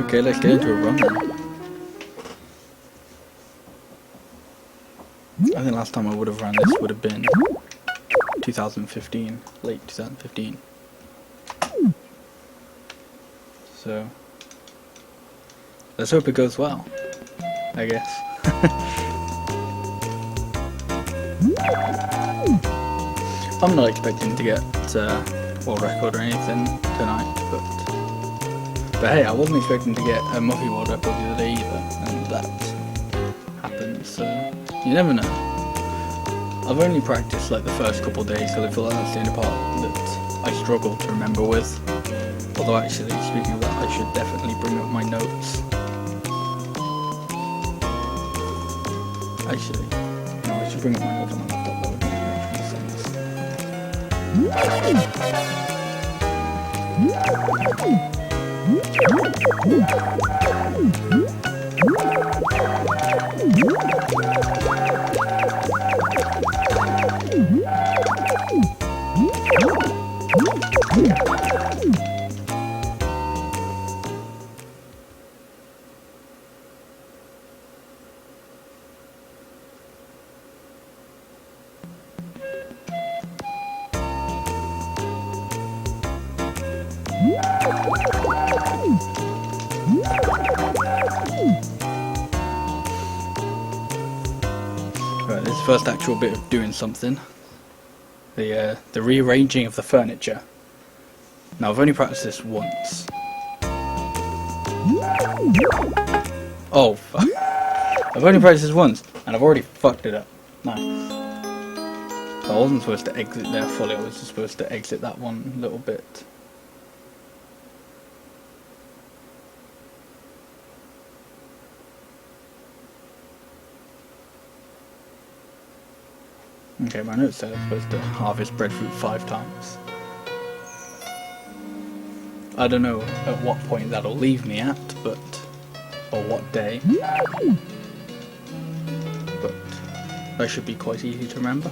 Okay, let's get into a run then. I think last time I would have run this would have been 2015, late 2015. So, let's hope it goes well, I guess. I'm not expecting to get world record or anything tonight, but hey, I wasn't expecting to get a Muffy world record the other day either, and that happened, so you never know. I've only practiced like the first couple of days because I feel like that's the only part that I struggle to remember with. Although actually, speaking of that, I should definitely bring up my notes. Actually, no, I should bring up my notes on my laptop, that would make Right, this is the first actual bit of doing something. The rearranging of the furniture. Now I've only practiced this once. Oh, fuck. I've only practiced this once, and I've already fucked it up. Nice. I wasn't supposed to exit there fully, I was just supposed to exit that one little bit. Okay, my notes said I'm supposed to harvest breadfruit 5 times. I don't know at what point that'll leave me at, but... or what day. But that should be quite easy to remember.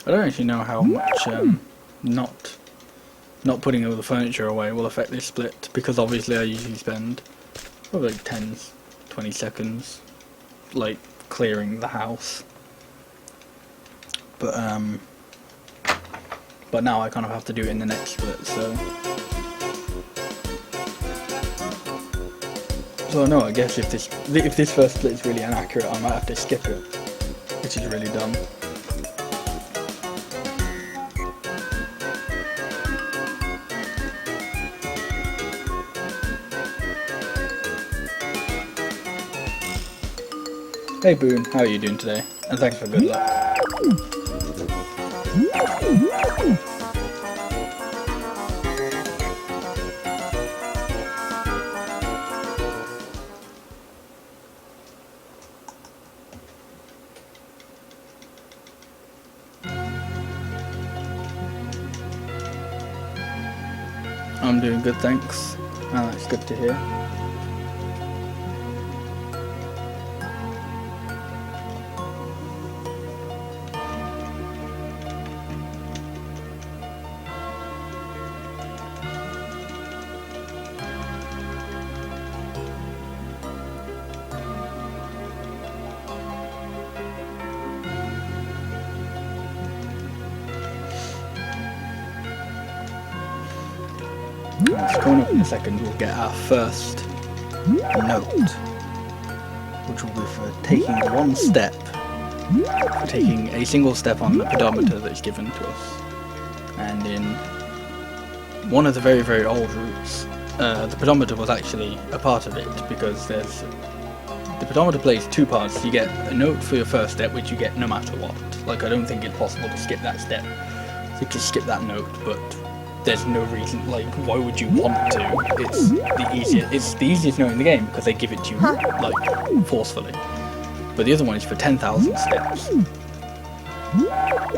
I don't actually know how much not putting all the furniture away will affect this split, because obviously I usually spend probably like 10-20 seconds like clearing the house, but now I kind of have to do it in the next split, so no, I guess if this first split is really inaccurate, I might have to skip it, which is really dumb. Hey Boone, how are you doing today? And thanks for good luck. I'm doing good, thanks. Oh, that's good to hear. Coming up in a second, we'll get our first note, which will be for taking one step, for taking a single step on the pedometer that's given to us. And in one of the very, very old routes, the pedometer was actually a part of it, because there's the pedometer plays two parts. You get a note for your first step, which you get no matter what. Like, I don't think it's possible to skip that step. You can skip that note, but there's no reason, like, why would you want to? It's the easiest note in the game, because they give it to you, like, forcefully. But the other one is for 10,000 steps.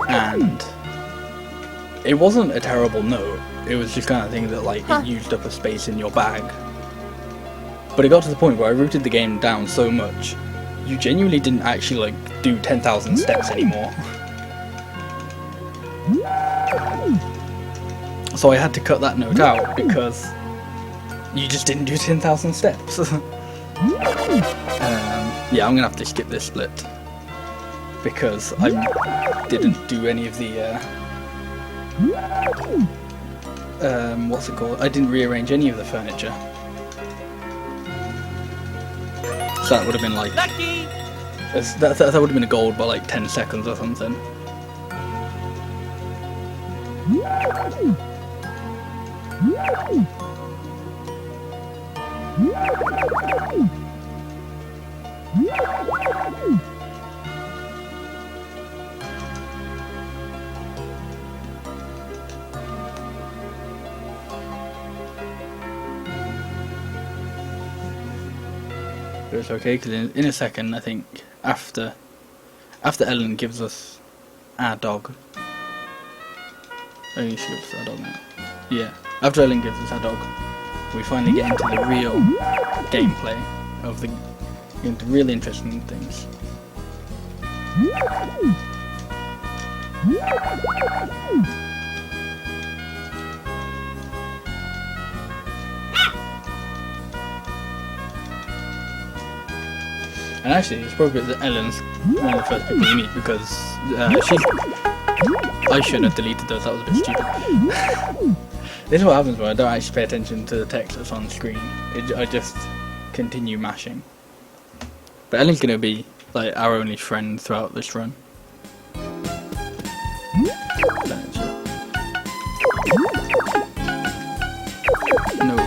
And it wasn't a terrible note. It was just kind of thing that, like, it used up a space in your bag. But it got to the point where I routed the game down so much, you genuinely didn't actually, like, do 10,000 steps anymore. So I had to cut that note out because you just didn't do 10,000 steps. Yeah, I'm gonna have to skip this split because I didn't do any of the what's it called? I didn't rearrange any of the furniture. So that would have been like that would have been a gold by like 10 seconds or something. But it's okay, because in a second, I think, after Ellen gives us our dog. Oh, she gives us our dog now. Yeah, after Ellen gives us our dog, we finally get into the real gameplay of the really interesting things. And actually, it's appropriate that Ellen's one of the first people you meet because I shouldn't have deleted those, that was a bit stupid. This is what happens when I don't actually pay attention to the text that's on the screen. I just continue mashing. But Ellen's going to be like our only friend throughout this run. Nope.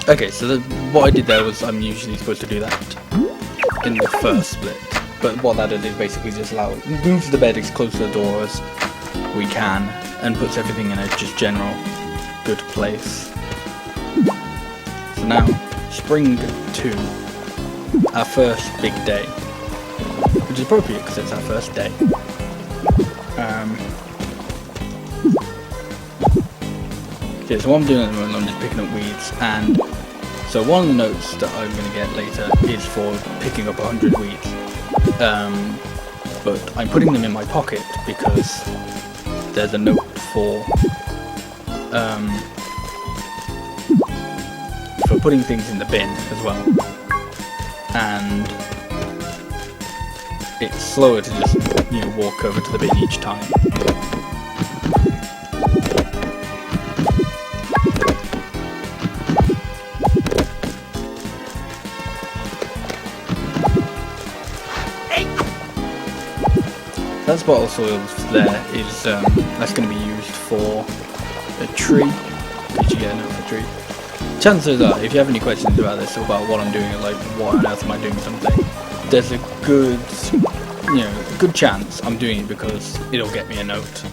Okay, so what I did there was I'm usually supposed to do that in the first split, but what that did is basically just moves the bed as close to the door as we can and puts everything in a just general good place. So now, spring 2, our first big day, which is appropriate because it's our first day. Okay, so what I'm doing at the moment, I'm just picking up weeds, and so one of the notes that I'm going to get later is for picking up 100 weeds, but I'm putting them in my pocket because there's a note for putting things in the bin as well, and it's slower to just walk over to the bin each time. That spot of soils there is that's going to be used for a tree. Did you get a note for a tree? Chances are, if you have any questions about this or about what I'm doing, like what on earth am I doing something, there's a good, good chance I'm doing it because it'll get me a note.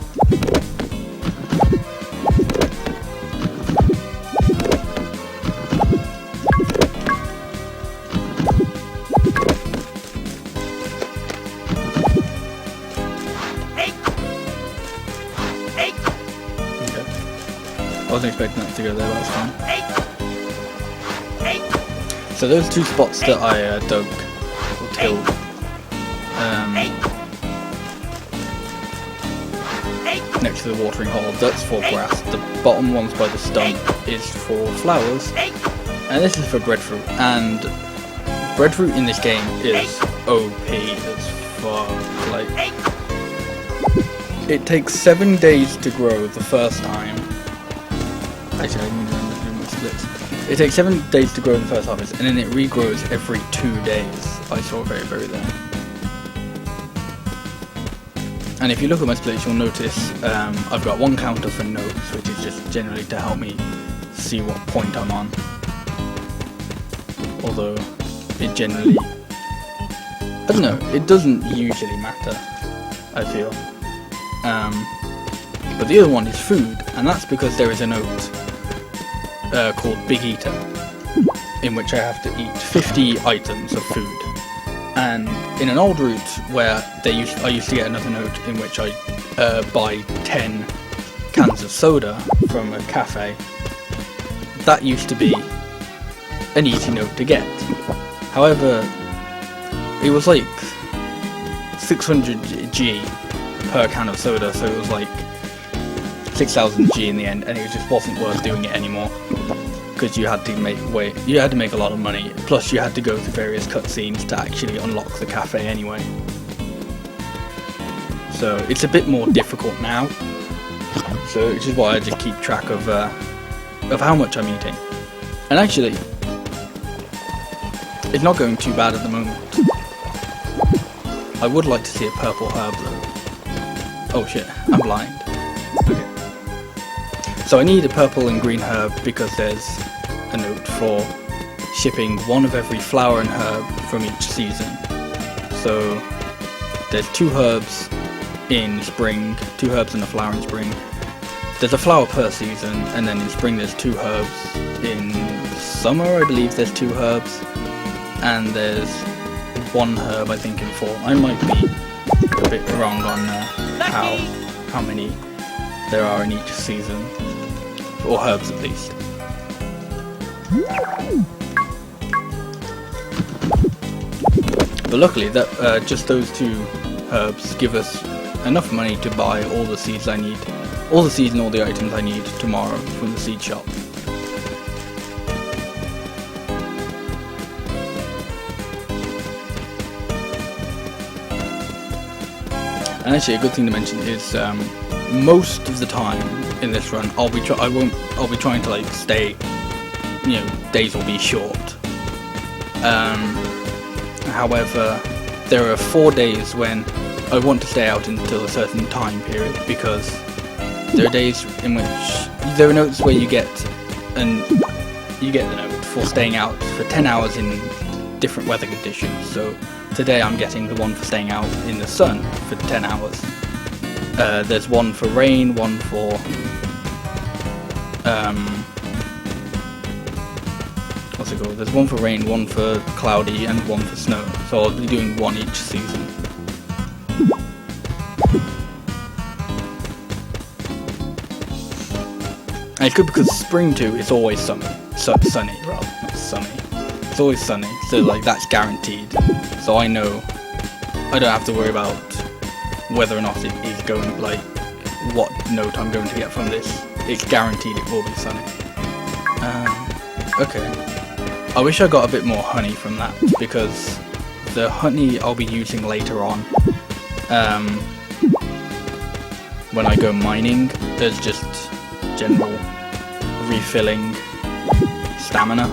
I wasn't expecting that to go there, but that's fine. So those two spots that I dug or tilled, next to the watering hole, that's for grass. The bottom ones by the stump is for flowers, and this is for breadfruit. And breadfruit in this game is OP as fuck. Like, it takes 7 days to grow the first time. Actually, I need to remember to do my splits. It takes 7 days to grow the first harvest, and then it regrows every 2 daes. I saw very, very there. And if you look at my splits, you'll notice I've got one counter for notes, which is just generally to help me see what point I'm on. Although it generally, I don't know, it doesn't usually matter, I feel. But the other one is food, and that's because there is a note called Big Eater, in which I have to eat 50 items of food. And in an old route where I used to get another note in which I buy 10 cans of soda from a cafe, that used to be an easy note to get. However, it was like 600 G per can of soda, so it was like 6,000 G in the end, and it just wasn't worth doing it anymore. Because you had to make a lot of money, plus you had to go through various cutscenes to actually unlock the cafe anyway. So it's a bit more difficult now, so which is why I just keep track of how much I'm eating. And actually, it's not going too bad at the moment. I would like to see a purple herb though. Oh shit, I'm blind. Okay. So I need a purple and green herb because there's a note for shipping one of every flower and herb from each season. So there's 2 herbs in spring, 2 herbs and a flower in spring. There's a flower per season, and then in spring there's 2 herbs. In summer I believe there's 2 herbs, and there's 1 herb I think in fall. I might be a bit wrong on how many there are in each season, or herbs at least. But luckily, that just those 2 herbs give us enough money to buy all the seeds I need, all the seeds and all the items I need tomorrow from the seed shop. And actually, a good thing to mention is most of the time in this run, I'll be trying to like stay. You know, days will be short. However, there are 4 days when I want to stay out until a certain time period, because there are days in which there are notes where you get the note for staying out for 10 hours in different weather conditions. So today I'm getting the one for staying out in the sun for 10 hours. There's one for rain, one for what's it called? There's one for rain, one for cloudy, and one for snow. So I'll be doing one each season. And it's good because spring too is always sunny, rather, not sunny. It's always sunny, so like that's guaranteed. So I know I don't have to worry about whether or not it is going, like what note I'm going to get from this. It's guaranteed it will be sunny. Okay. I wish I got a bit more honey from that, because the honey I'll be using later on. When I go mining, there's just general refilling stamina.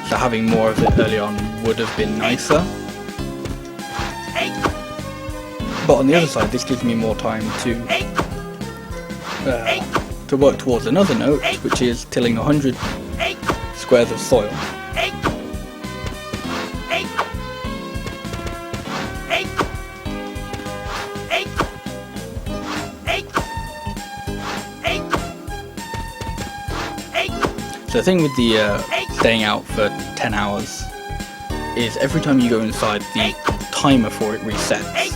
So having more of it early on would have been nicer. But on the other side, this gives me more time to work towards another note, which is tilling 100 squares of soil. So the thing with the staying out for 10 hours is every time you go inside, the timer for it resets.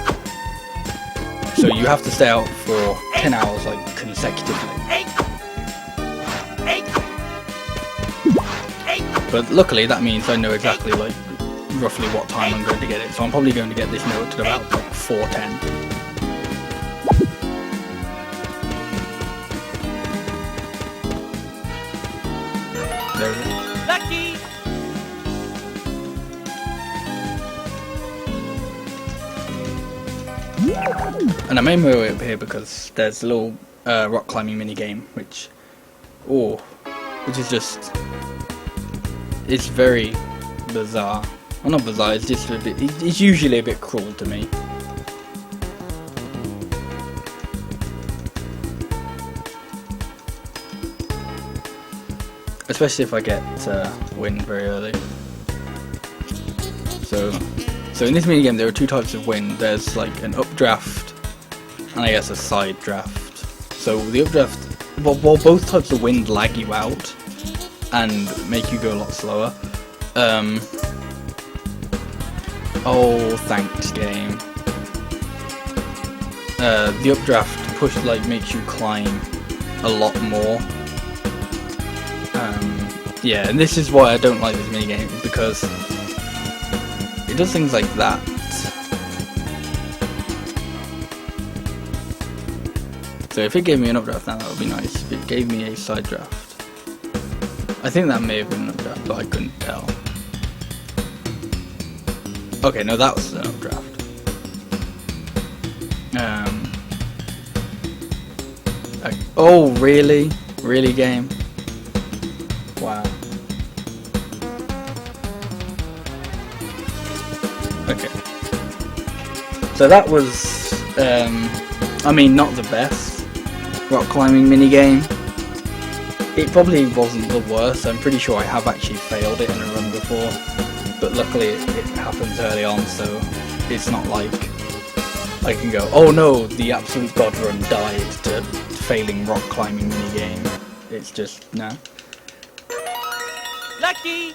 So you have to stay out for 10 hours like consecutively. But luckily that means I know exactly like roughly what time I'm going to get it. So I'm probably going to get this note at about like 4:10. There it is. Lucky! And I made my way up here because there's a little rock climbing mini game, which is just, it's very bizarre. Well, not bizarre. It's just a bit. It's usually a bit cruel to me. especially if I get wind very early. So in this minigame there are two types of wind. There's like an updraft and I guess a side draft. So the updraft, well both types of wind lag you out and make you go a lot slower. Oh, thanks game. The updraft makes you climb a lot more. Yeah, and this is why I don't like this minigame, because it does things like that. So if it gave me an updraft now, that would be nice. If it gave me a side draft. I think that may have been an updraft, but I couldn't tell. Okay, no, that was an updraft. Oh, really? Really, game? Wow. Okay. So that was, I mean, not the best rock climbing minigame. It probably wasn't the worst. I'm pretty sure I have actually failed it in a run before, but luckily it happens early on, so it's not like I can go, oh no, the absolute god run died to failing rock climbing minigame. It's just, no. Lucky!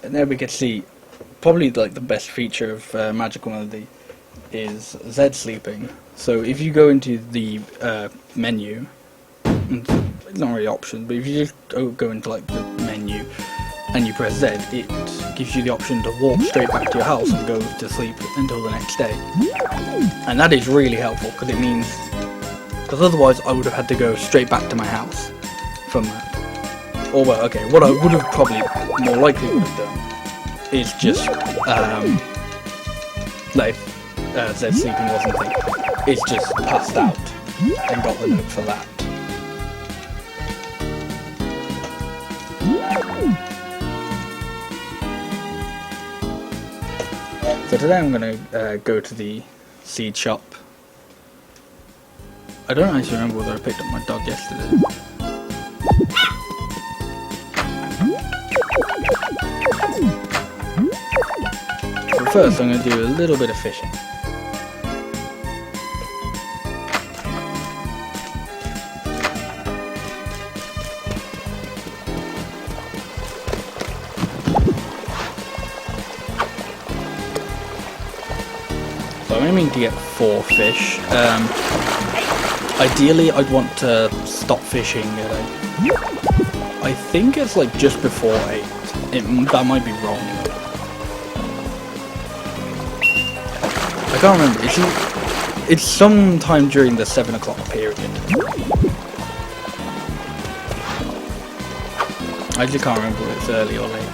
And there we can see, probably like the best feature of Magical Melody is Z sleeping. So if you go into the menu, it's not really option, but if you just go into like the menu and you press Z, it gives you the option to walk straight back to your house and go to sleep until the next day. And that is really helpful, because it means, because otherwise I would have had to go straight back to my house from that. Or well, okay, what I would have probably more likely would have done is just like Z sleeping wasn't thing. It's just passed out and got the note for that. So today I'm going to go to the seed shop. I don't actually remember whether I picked up my dog yesterday. But first I'm going to do a little bit of fishing. So I'm aiming to get 4 fish. Ideally I'd want to stop fishing at I think it's like just before 8. That might be wrong though. I can't remember. It's sometime during the 7 o'clock period. I just can't remember if it's early or late.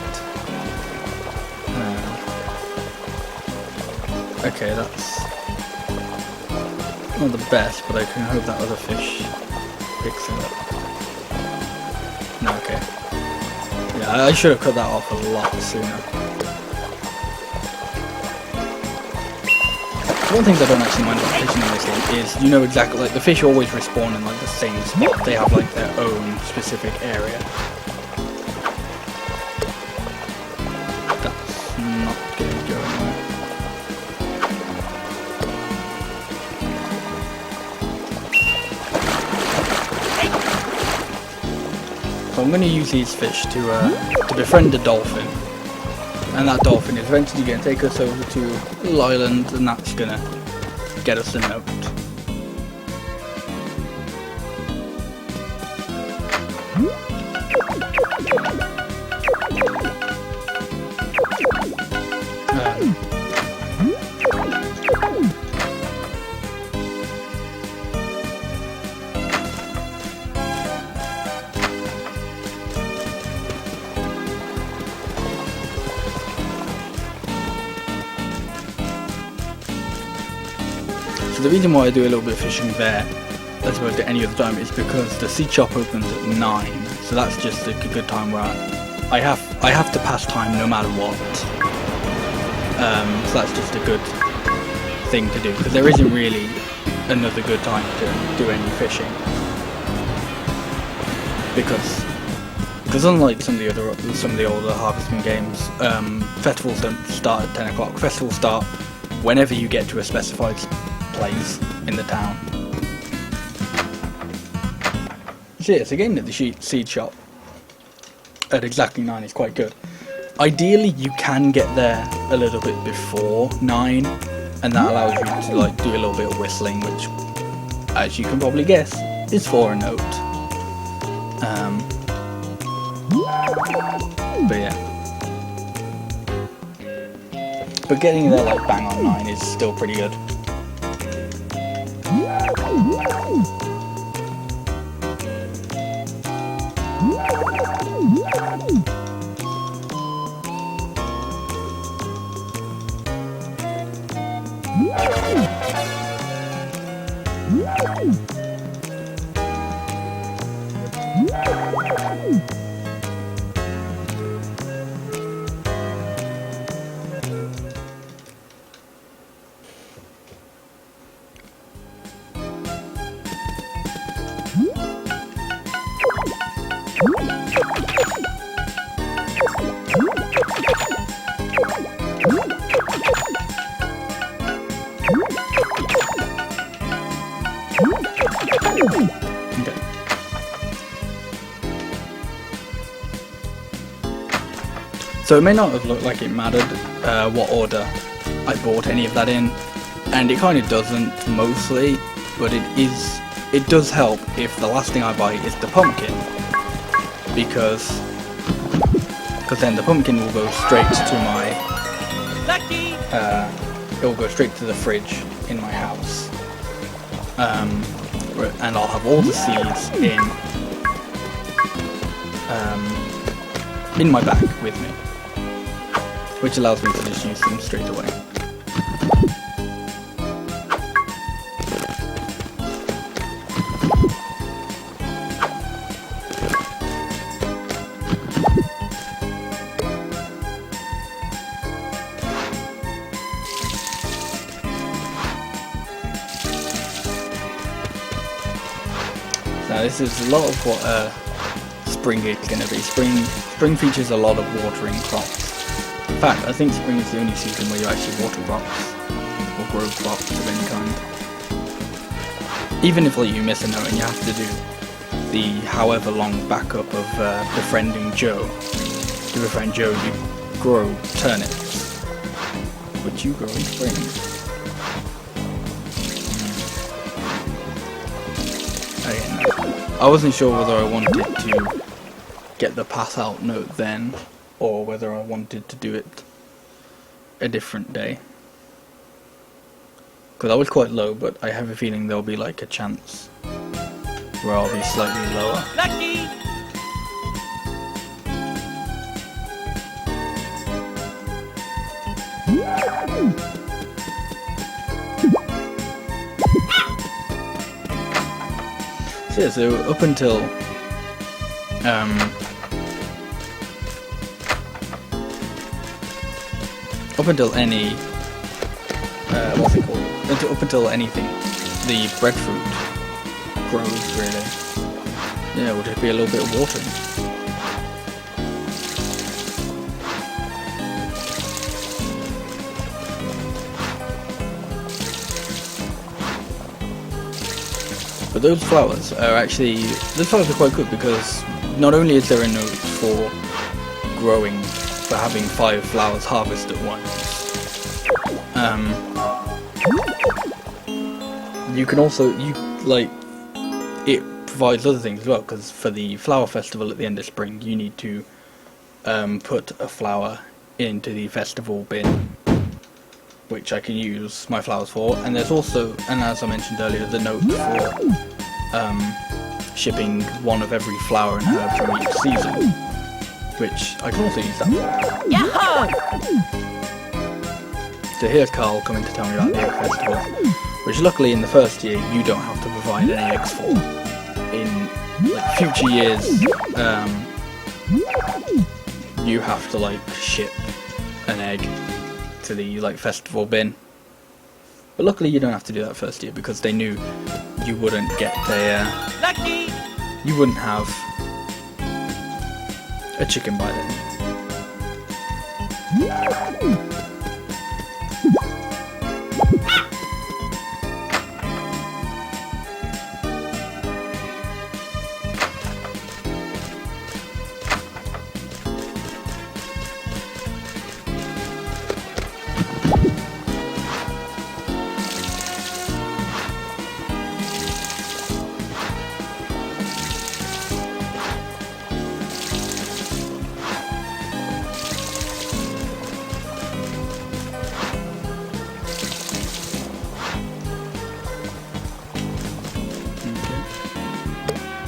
Okay, that's not the best, but I can hope that other fish picks it up. No, okay. Yeah, I should have cut that off a lot sooner. One thing I don't actually mind about fishing in this game is you know exactly, like the fish always respawn in like the same spot. They have like their own specific area. That's not going to go anywhere. So I'm going to use these fish to befriend a dolphin. And that dolphin is eventually going to take us over to a little island, and that's going to get us a note. So the reason why I do a little bit of fishing there as opposed to any other time is because the seed shop opens at 9, so that's just a good time where I have to pass time no matter what. So that's just a good thing to do, because there isn't really another good time to do any fishing. Because unlike some of the older Harvest Moon games, festivals don't start at 10 o'clock. Festivals start whenever you get to a specified place in the town. So yeah, it's a game at the seed shop at exactly 9 is quite good. Ideally, you can get there a little bit before 9, and that allows you to like do a little bit of whistling, which, as you can probably guess, is for a note. But yeah. But getting there like bang on 9 is still pretty good. Okay. So it may not have looked like it mattered what order I bought any of that in, and it kind of doesn't mostly, but it does help if the last thing I buy is the pumpkin, because then the pumpkin will go straight to my it will go straight to the fridge in my house, and I'll have all the seeds in my bag with me, which allows me to just use them straight away. Now this is a lot of what spring is going to be. Spring features a lot of watering crops. In fact, I think spring is the only season where you actually water crops or grow crops of any kind. Even if like, you miss a note and you have to do the however long backup of befriending Joe. To befriend Joe, you grow turnips, which you grow in spring. I wasn't sure whether I wanted to get the pass out note then, or whether I wanted to do it a different day. Because I was quite low, but I have a feeling there'll be like a chance where I'll be slightly lower. Lucky! So yeah, so up until any what's it called? Up until anything, the breadfruit grows really. Yeah, will just be a little bit of watering. But those flowers are quite good, because not only is there a note for having 5 flowers harvest at once, you can also, it provides other things as well, because for the flower festival at the end of spring, you need to put a flower into the festival bin, which I can use my flowers for, and there's also, and as I mentioned earlier, the note for shipping one of every flower and herb from each season, which I can also use that for. Yahoo! So here's Carl coming to tell me about the egg festival, which luckily in the first year you don't have to provide any eggs for. In future years, you have to ship an egg to the like festival bin. But luckily you don't have to do that first year because they knew you wouldn't get you wouldn't have a chicken by then.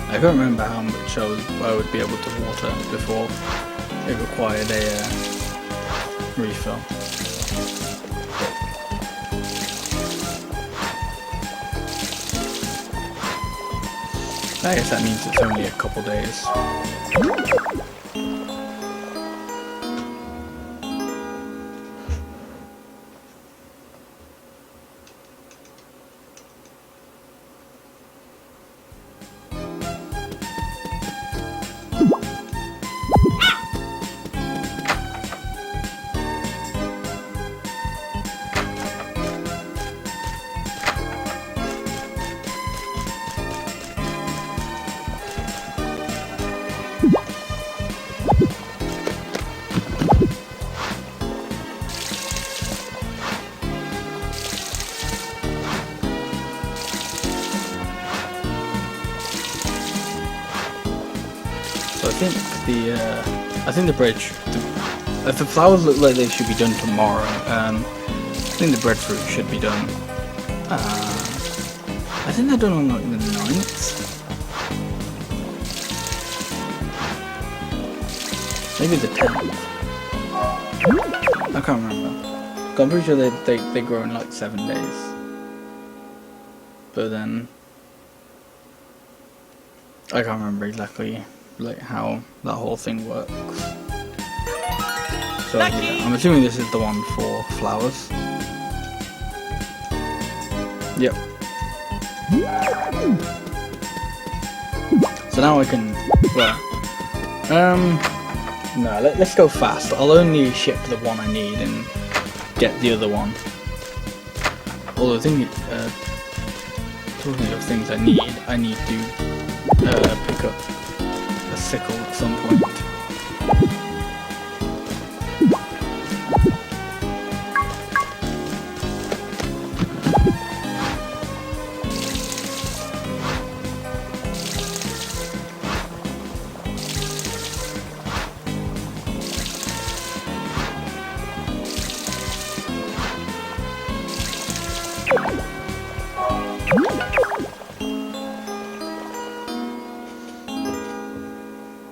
I can't remember how much I would be able to water before it required a refill. I guess that means it's only a couple days. So I think the bridge, if the flowers look like they should be done tomorrow, I think the breadfruit should be done. I think they're done on like the 9th. Maybe the 10th. I can't remember. I'm pretty sure they grow in like 7 days. But then I can't remember exactly like how that whole thing works. So yeah, I'm assuming this is the one for flowers. Yep. So now I can, well, no, let's go fast. I'll only ship the one I need and get the other one. Although talking of things I need to pick up a sickle at some point.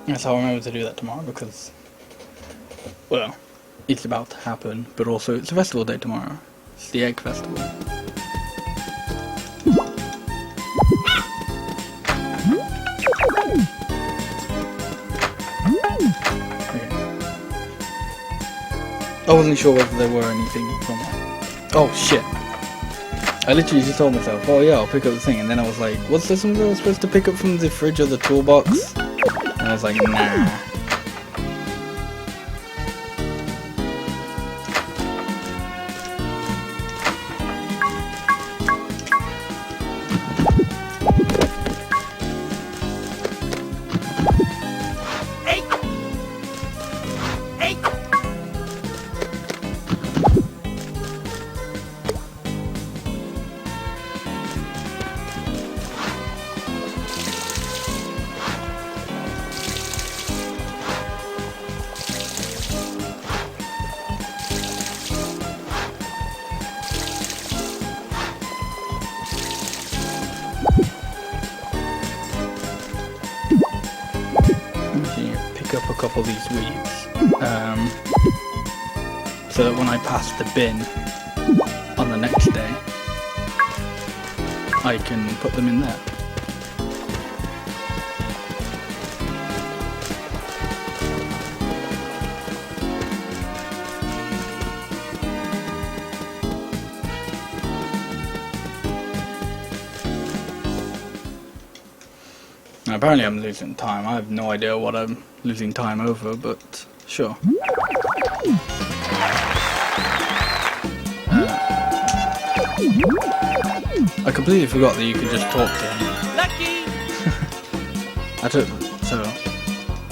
Yes, I'll remember to do that tomorrow because, well, it's about to happen, but also it's a festival day tomorrow. It's the Egg Festival. Okay. I wasn't sure whether there were anything from that. Oh shit. I literally just told myself, oh yeah, I'll pick up the thing, and then I was like, was there something I was supposed to pick up from the fridge or the toolbox? And I was like, nah. Up a couple of these weeds, so that when I pass the bin on the next day, I can put them in there. And apparently I'm losing time. I have no idea what I'm losing time over, but sure. I completely forgot that you could just talk to him. Lucky! So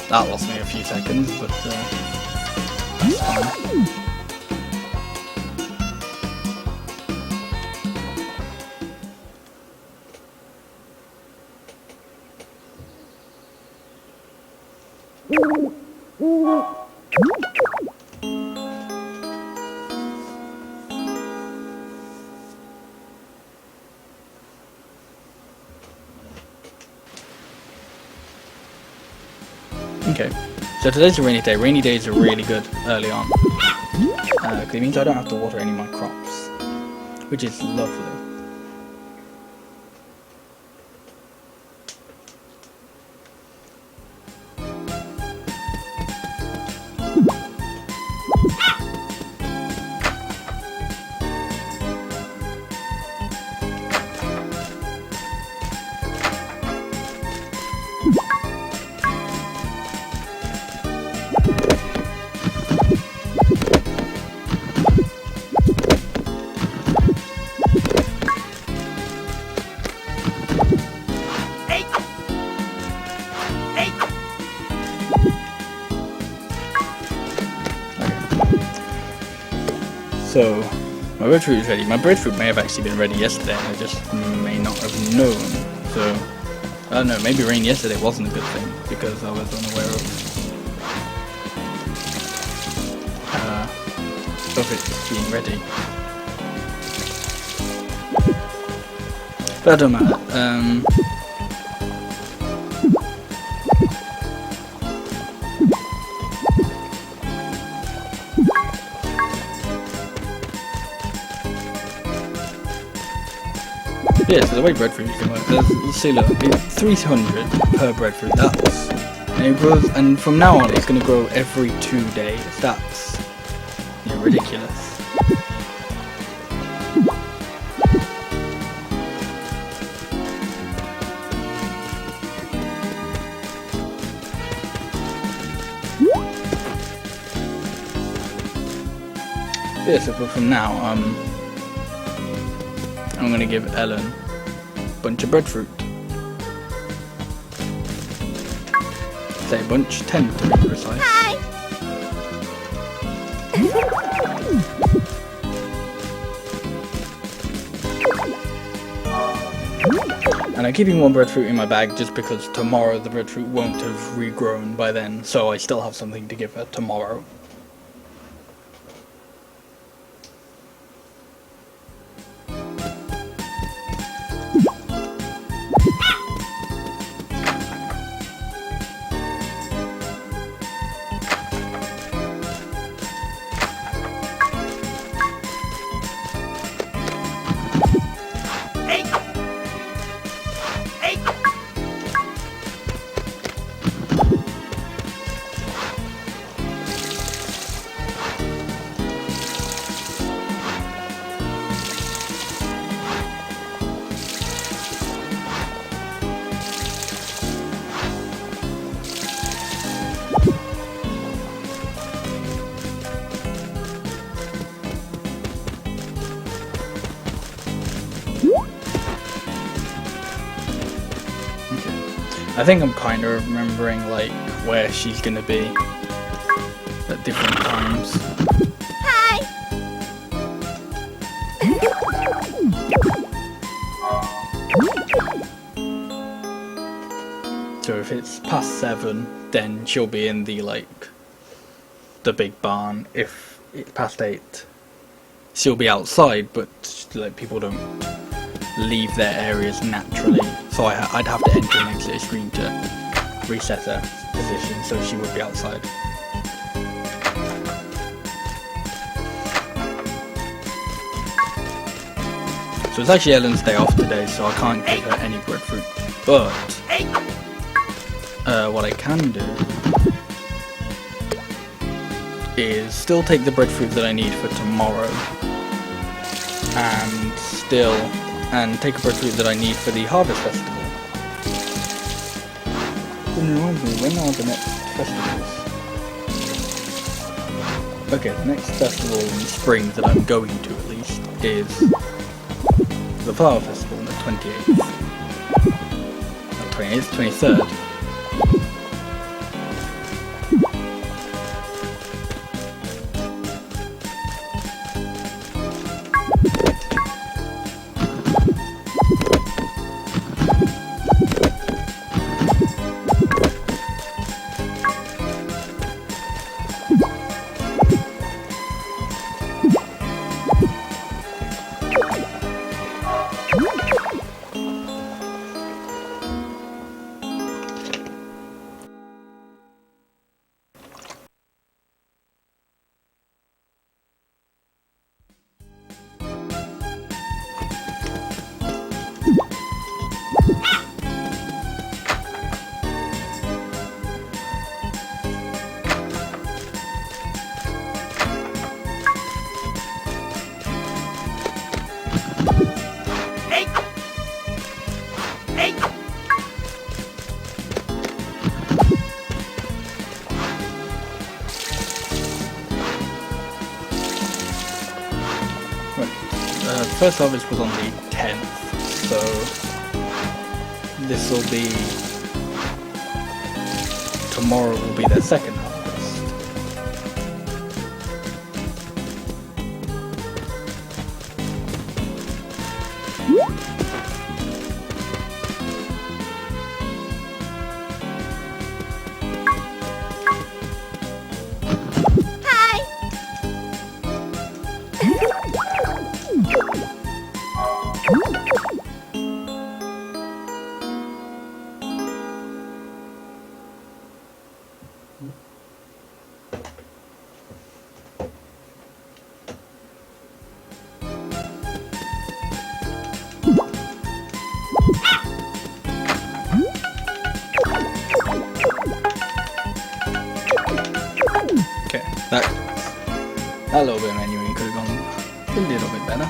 that lost me a few seconds, but that's fine. Okay, so today's a rainy day. Rainy days are really good early on. Because it means I don't have to water any of my crops, which is lovely. So, my breadfruit is ready. My breadfruit may have actually been ready yesterday, and I just may not have known. So, I don't know, maybe rain yesterday wasn't a good thing, because I was unaware of it being ready. But I don't matter. Yeah, so the way breadfruit can work, let's see, look, it's 300 per breadfruit, and it grows, and from now on it's going to grow every 2 days. That's ridiculous. Yeah, so from now, I'm going to give Ellen a bunch of breadfruit. Say bunch, 10 to be precise. Hi! And I'm keeping one breadfruit in my bag just because tomorrow the breadfruit won't have regrown by then, so I still have something to give her tomorrow. I think I'm kind of remembering like where she's gonna be at different times. Hi! So if it's past 7, then she'll be in the the big barn. If it's past 8, she'll be outside, but like people don't leave their areas naturally, so I'd have to enter and exit a screen to reset her position, so she would be outside. So it's actually Ellen's day off today, so I can't give her any breadfruit, but what I can do is still take the breadfruit that I need for tomorrow, and take a breadfruit that I need for the Harvest Festival. It reminds me, when are the next festivals? Okay, the next festival in spring that I'm going to at least is the Flower Festival on the 28th. Not 28th, 23rd. First harvest was on the 10th, so this will be, tomorrow will be their second harvest. Okay, that little bit of menuing could have gone a little bit better.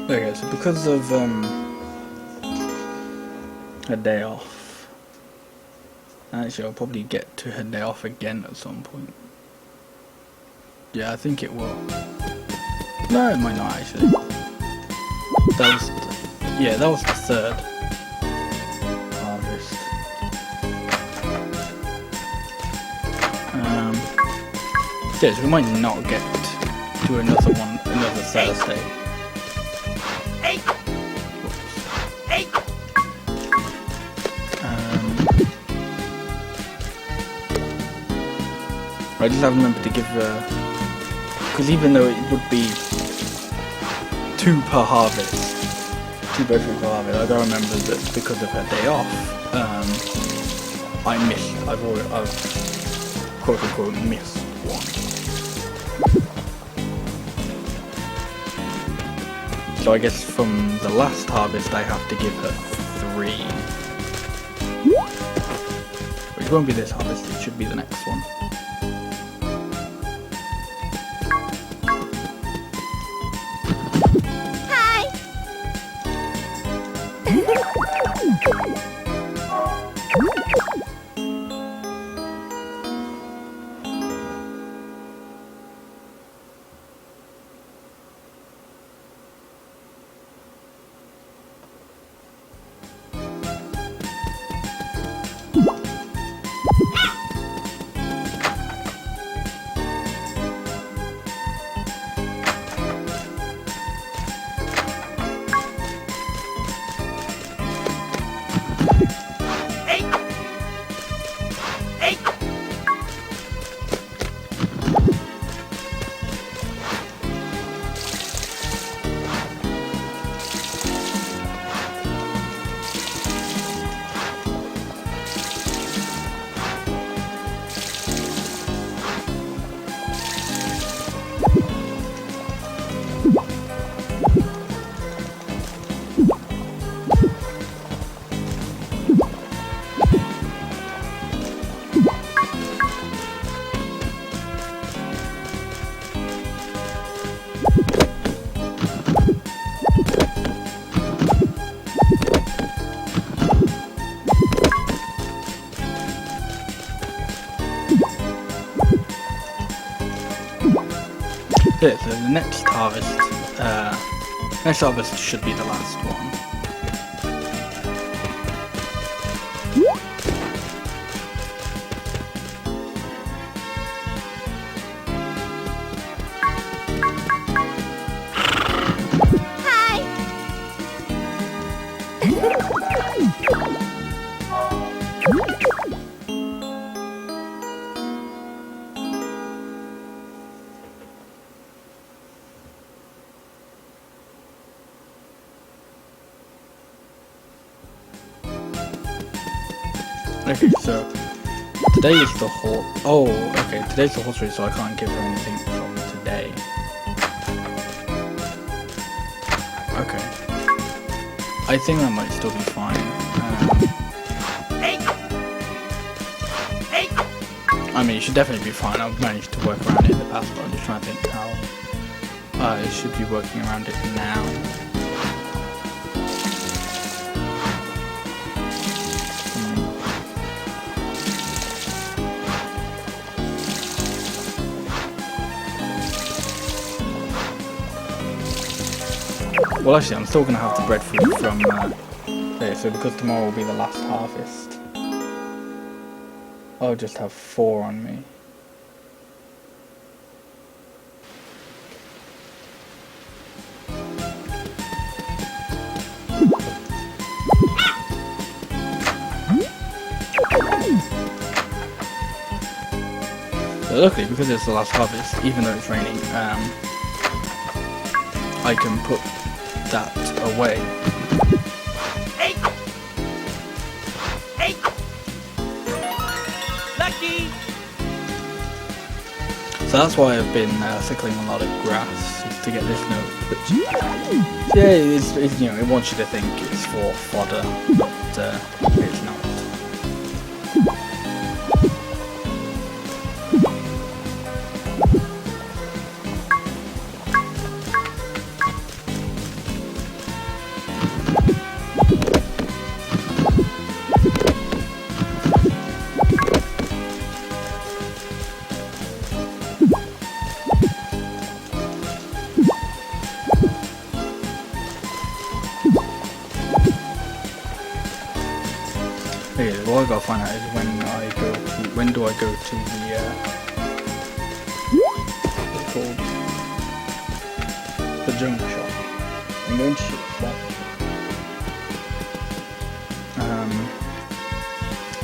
Okay, so because of a day off, actually I'll probably get to her day off again at some point. Yeah, I think it will. No, it might not actually. That was that was the third harvest. Yeah, so we might not get to another Thursday. I just have to remember to give because even though it would be 2 per harvest, 2 bursaries per harvest, I gotta remember that because of her day off, I've quote unquote missed one. So I guess from the last harvest I have to give her 3. Which won't be this harvest, it should be the next one. Yeah, so the next harvest should be the last one. Okay, so today is the horse. Oh, okay, today's the horse race, so I can't give her anything from today. Okay, I think that might still be fine. I mean, it should definitely be fine. I've managed to work around it in the past, but I'm just trying to think how I should be working around it now. Well, actually, I'm still going to have the breadfruit from there, so because tomorrow will be the last harvest, I'll just have 4 on me. So luckily, because it's the last harvest, even though it's raining, I can put that away. Lucky. So that's why I've been sickling a lot of grass, is to get this note. Which, yeah, it's you know, it wants you to think it's for fodder, but it's not. Okay, what I gotta find out is when do I go to the what's it called? The junk shop. I'm going to shop.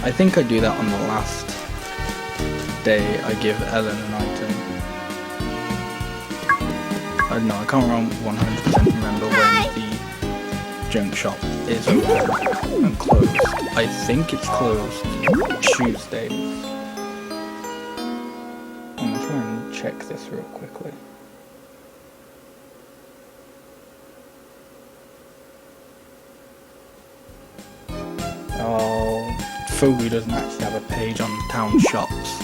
I think I do that on the last day I give Ellen an item. I don't know, I can't 100% remember when the junk shop is open and closed. I think it's closed Tuesdays. I'm gonna try and check this real quickly. Oh, Fogu doesn't actually have a page on town shops.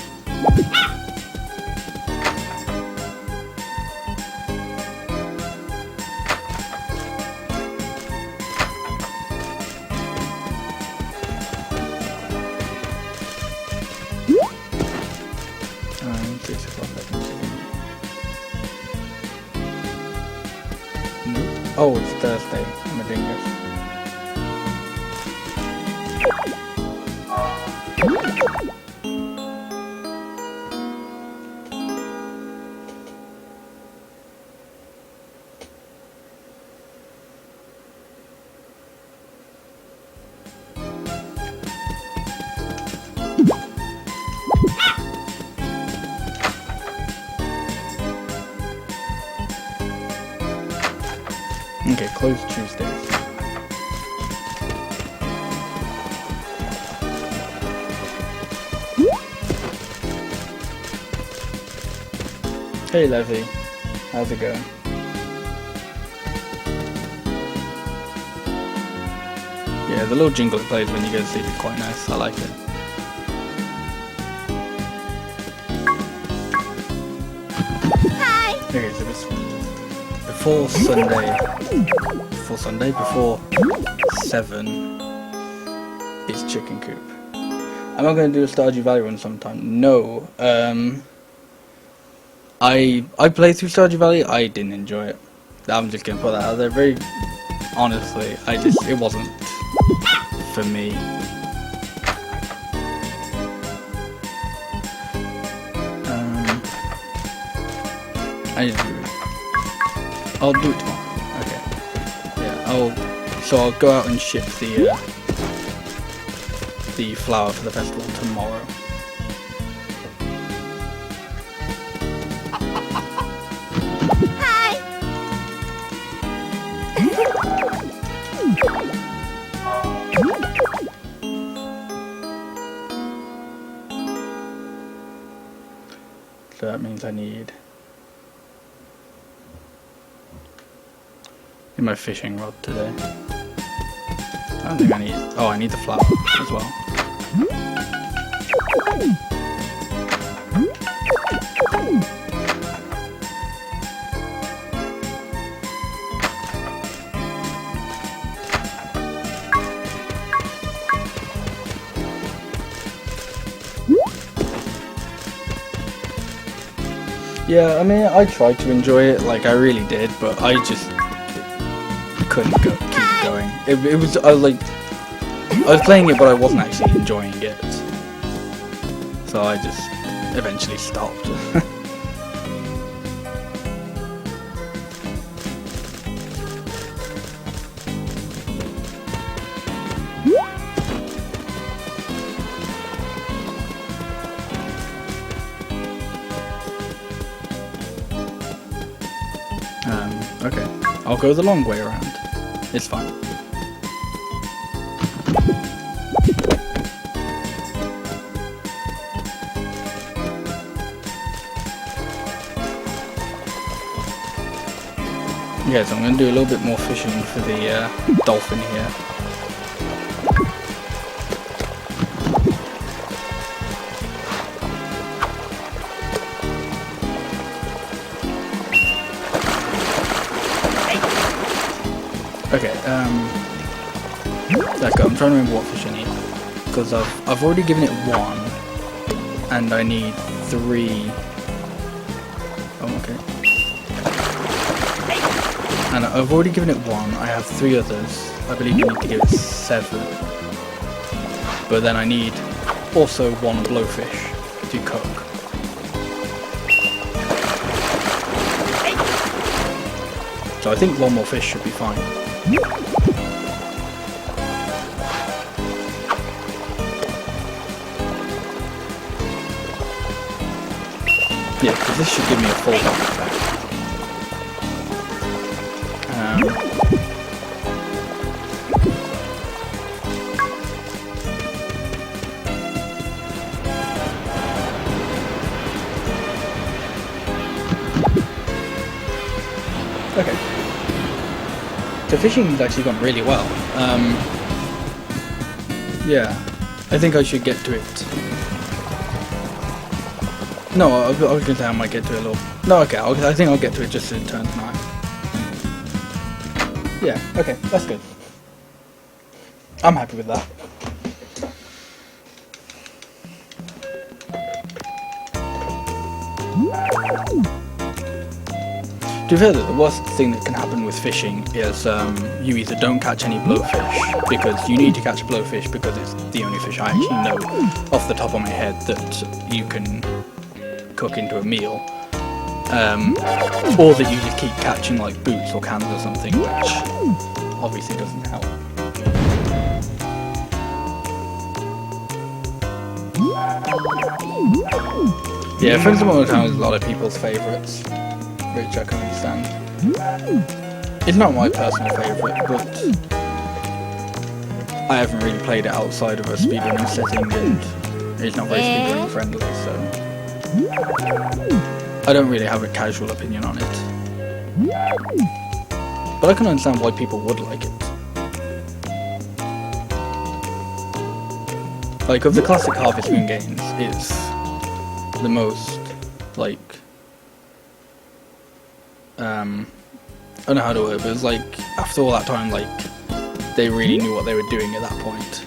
Oh, it's Thursday. I'm a dingus. Okay, closed Tuesdays. Hey Levy, how's it going? Yeah, the little jingle it plays when you go to sleep is quite nice, I like it. Hi. Okay, so it's before 7, it's Chicken Coop. Am I going to do a Stardew Valley run sometime? No. I played through Stardew Valley. I didn't enjoy it. I'm just gonna put that out there. Very honestly, it wasn't for me. I need to do it. I'll do it tomorrow. Okay. Yeah. So I'll go out and ship the flower for the festival tomorrow. Hi. So that means I need my fishing rod today. I don't think I need. Oh, I need the flower as well. Yeah, I mean, I tried to enjoy it, like I really did, but I just couldn't keep going. It was I was playing it, but I wasn't actually enjoying it, so I just eventually stopped. Okay, I'll go the long way around. It's fine. Yeah, so I'm going to do a little bit more fishing for the dolphin here. Okay, let's go. I'm trying to remember what fish I need, because I've already given it 1, and I need 3. Oh, okay. And I've already given it 1. I have 3 others. I believe I need to give it 7. But then I need also 1 blowfish to cook. So I think 1 more fish should be fine. Yeah, because this should give me a full bounce back. Okay. So fishing's actually gone really well. Yeah, I think I should get to it. No, I was going to say I might get to it a little. No, okay, I think I'll get to it just in turn tonight. Yeah, okay, that's good. I'm happy with that. To be fair, the worst thing that can happen with fishing is you either don't catch any blowfish, because you need to catch blowfish because it's the only fish I actually know off the top of my head that you can cook into a meal, or that you just keep catching like boots or cans or something, which obviously doesn't help. Yeah, Friends of Mono Town is a lot of people's favourites, which I can understand. It's not my personal favourite, but I haven't really played it outside of a speedrunning setting, and it's not very speedrunning friendly, so I don't really have a casual opinion on it. But I can understand why people would like it. Like, of the classic Harvest Moon games, it's the most, like, I don't know how to word it, but it's like, after all that time, like, they really knew what they were doing at that point.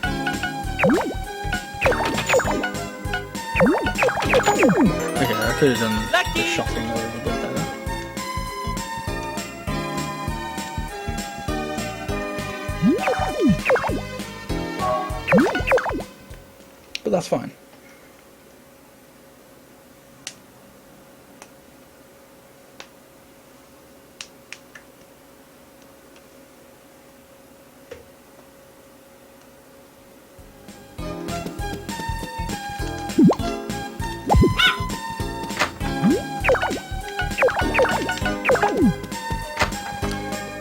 Okay, I could have done the shopping a little bit better. But that's fine.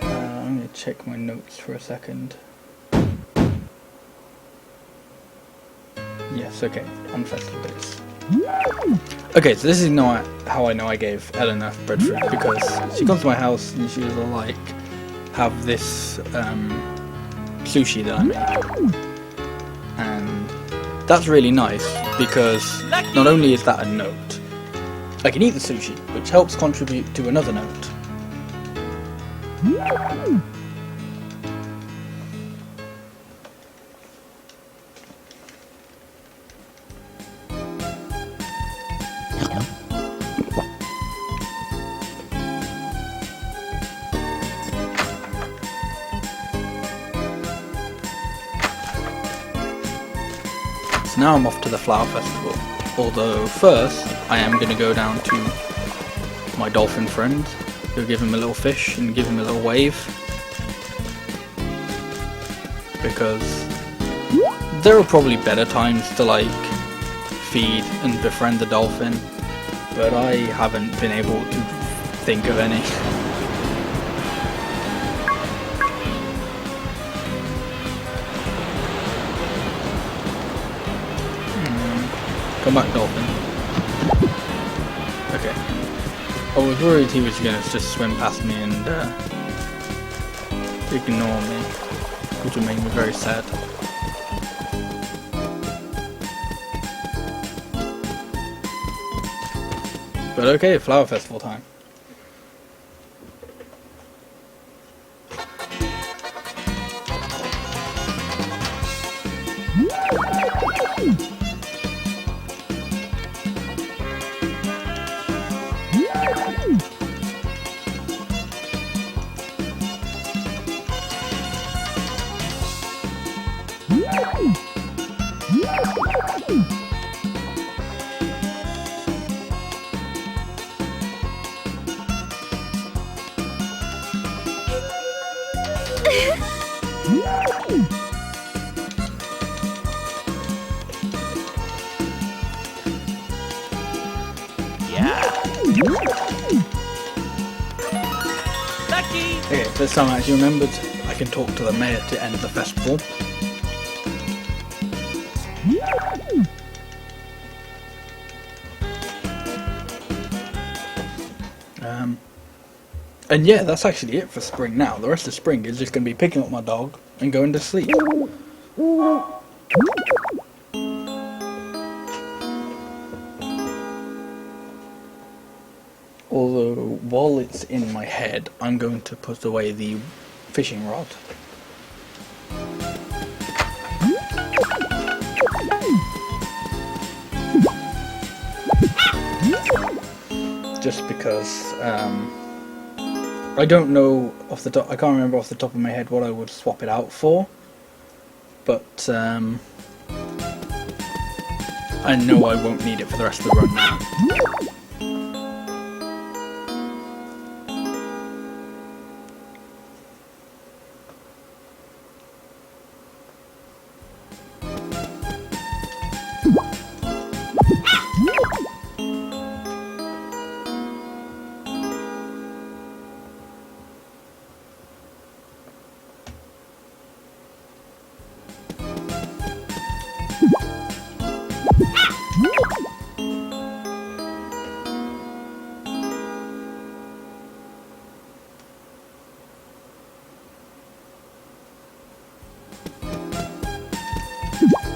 I'm going to check my notes for a second. Yes, okay, on festival days. Okay, so this is not how I know I gave Eleanor breadfruit, because she comes to my house and she was like, have this sushi that I made. And that's really nice, because not only is that a note, I can eat the sushi, which helps contribute to another note. So now I'm off to the flower festival, although first I am going to go down to my dolphin friend, go give him a little fish and give him a little wave, because there are probably better times to like feed and befriend the dolphin, but I haven't been able to think of any. Come back, dolphin. Okay. I was worried he was gonna just swim past me and ignore me, which would make me very sad. But okay, flower festival time. Okay, this time I actually remembered I can talk to the mayor to end the festival. And yeah, that's actually it for spring now. The rest of spring is just going to be picking up my dog and going to sleep. Although, while it's in my head, I'm going to put away the fishing rod. Just because, I don't know off the top, I can't remember off the top of my head what I would swap it out for, but I know I won't need it for the rest of the run now.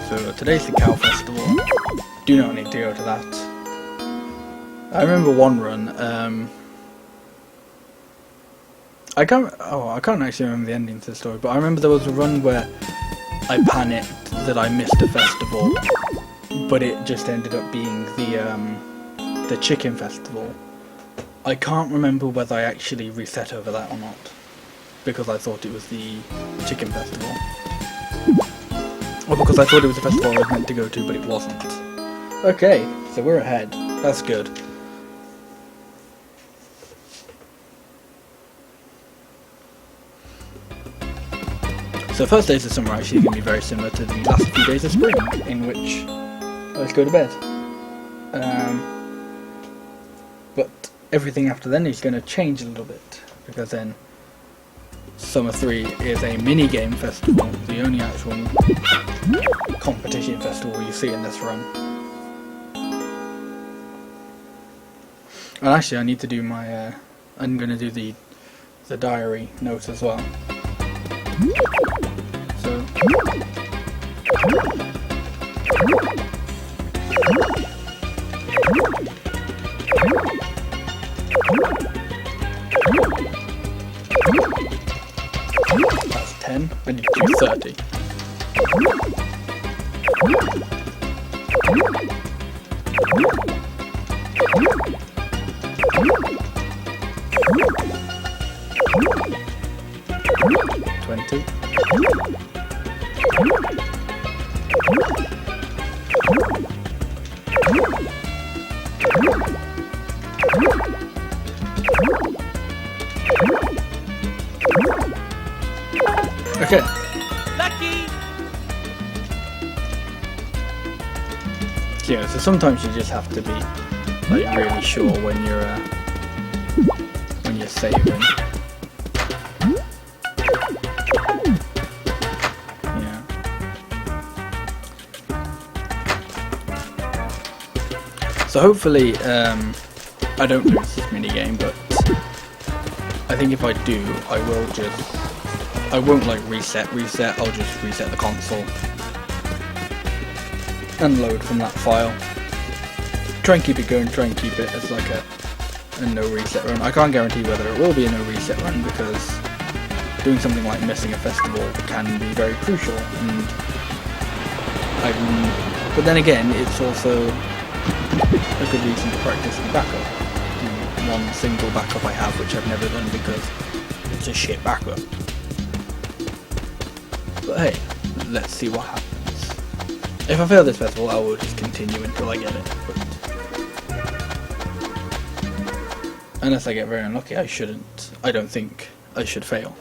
So today's the Cow Festival. Do not need to go to that. I remember one run. I can't actually remember the ending to the story, but I remember there was a run where I panicked that I missed a festival, but it just ended up being the chicken festival. I can't remember whether I actually reset over that or not, because I thought it was the chicken festival. Or because I thought it was a festival I was meant to go to, but it wasn't. Okay, so we're ahead. That's good. So first days of summer are actually going to be very similar to the last few days of spring, in which let's go to bed. But everything after then is going to change a little bit, because then Summer 3 is a mini-game festival, the only actual competition festival you see in this run. And actually I need to do my, I'm going to do the diary note as well. So... That's 10, I need to do 30. Okay. Lucky! Yeah, so sometimes you just have to be like really sure when you're saving. Yeah. So hopefully I don't lose this mini game, but I think if I do, I won't like reset, I'll just reset the console and load from that file. Try and keep it going, try and keep it as like a no reset run. I can't guarantee whether it will be a no reset run, because doing something like missing a festival can be very crucial, and but then again it's also a good reason to practice the backup. The one single backup I have, which I've never done because it's a shit backup. But hey, let's see what happens. If I fail this festival, I will just continue until I get it. But unless I get very unlucky, I shouldn't. I don't think I should fail.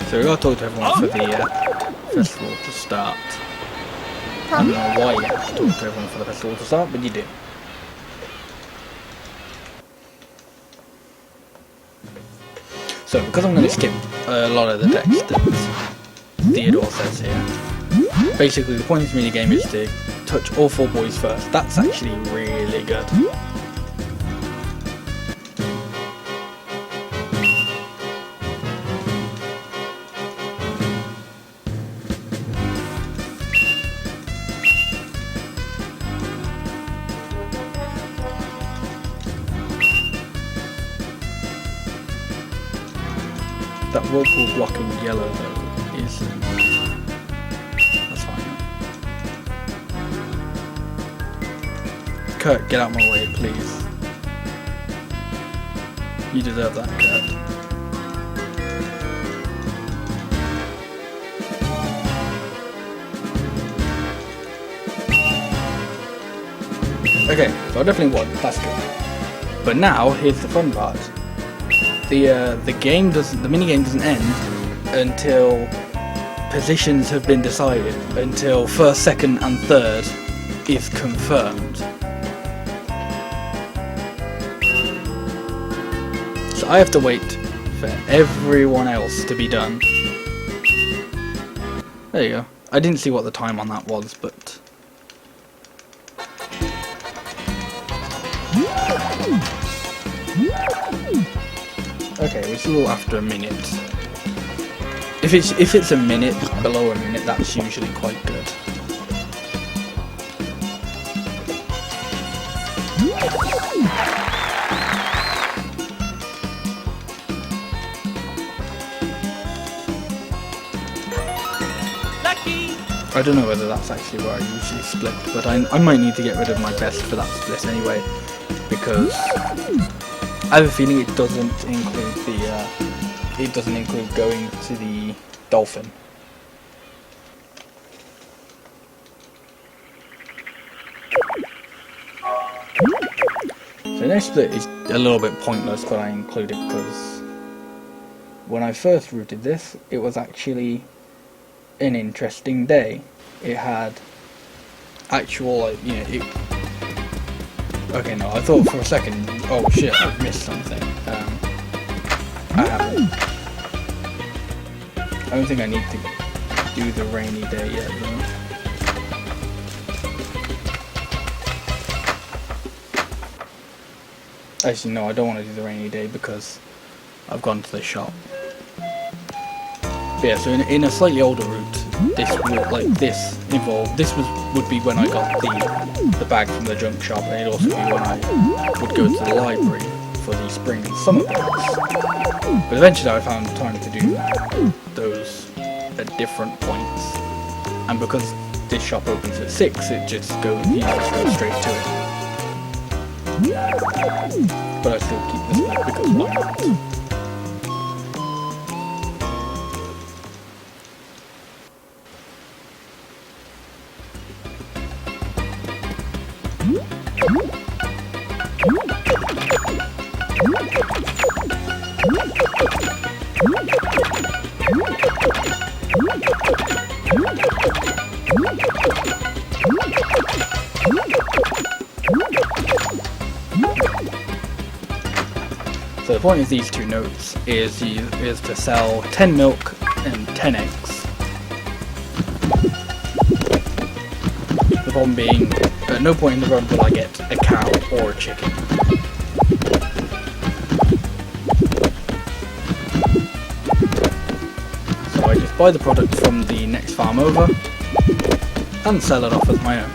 So we gotta talk to everyone for the festival to start. I don't know why you have to talk to everyone for the festival to start, but you do. So because I'm going to skip a lot of the text that Theodore says here, basically the point of this minigame is to touch all 4 boys first. That's actually really good. That whirlpool blocking yellow though is that's fine. Kurt, get out of my way, please. You deserve that, Kurt. Okay, so I definitely won. That's good. But now here's the fun part. The mini game doesn't end until positions have been decided, until first, second, and third is confirmed. So I have to wait for everyone else to be done. There you go. I didn't see what the time on that was, but okay, it's a little after a minute. If it's a minute, below a minute, that's usually quite good. Lucky. I don't know whether that's actually where I usually split, but I might need to get rid of my best for that split anyway, because I have a feeling it doesn't include going to the dolphin. So the next split is a little bit pointless, but I include it because when I first routed this, it was actually an interesting day. It had actual, like, you know, it. Okay, no, I thought for a second, oh shit, I've missed something. I haven't. I don't think I need to do the rainy day yet, though. Actually, no, I don't want to do the rainy day because I've gone to the shop. But yeah, so in a slightly older route, this would be when I got the bag from the junk shop, and it'd also be when I would go to the library for the spring and summer bags. But eventually I found time to do those at different points, and because this shop opens at 6, it just goes, you know, straight to it. But I still keep this back because why not? So the point of these two notes is to sell 10 milk and 10 eggs. The problem being, at no point in the run will I get a cow or a chicken. So I just buy the product from the next farm over and sell it off as my own.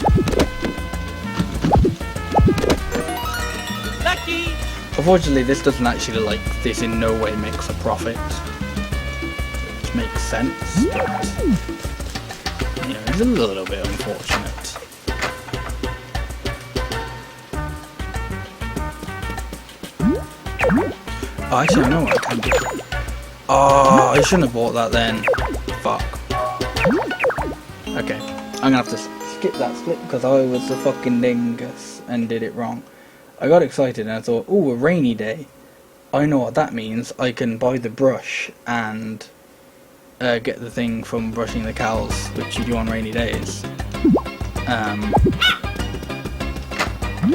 Lucky. Unfortunately, this doesn't actually, like, this in no way makes a profit, which makes sense, but, you know, it's a little bit unfortunate. Oh, actually, I know what I can do. Oh, I shouldn't have bought that then. Fuck. Okay, I'm gonna have to skip that split because I was a fucking dingus and did it wrong. I got excited and I thought, ooh, a rainy day. I know what that means. I can buy the brush and get the thing from brushing the cows, which you do on rainy days. But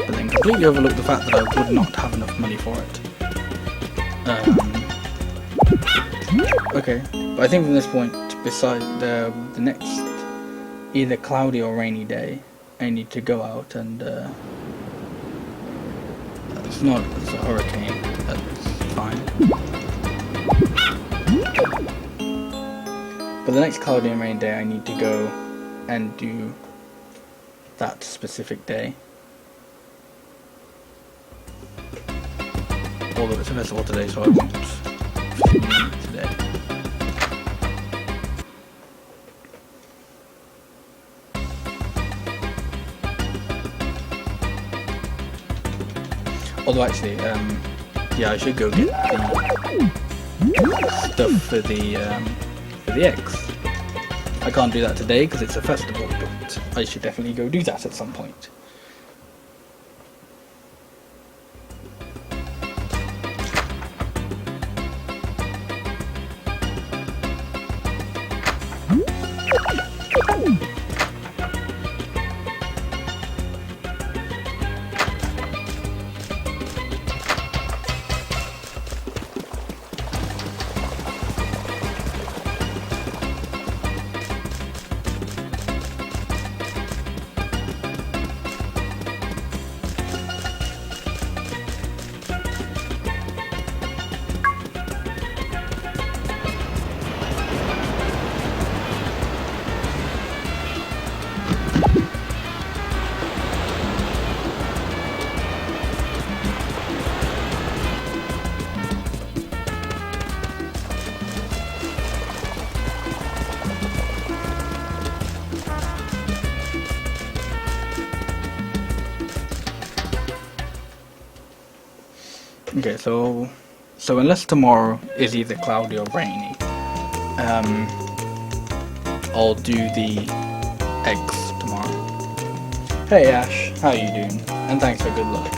then completely overlooked the fact that I would not have enough money for it. Okay, but I think from this point, beside the next either cloudy or rainy day, I need to go out and it's a hurricane, that's fine. But the next cloudy and rainy day I need to go and do that specific day. Although it's a festival today, so I won't film today. Although actually, yeah, I should go get the stuff for the eggs. I can't do that today because it's a festival, but I should definitely go do that at some point. Okay, so unless tomorrow is either cloudy or rainy, I'll do the eggs tomorrow. Hey Ash, how you doing? And thanks for good luck.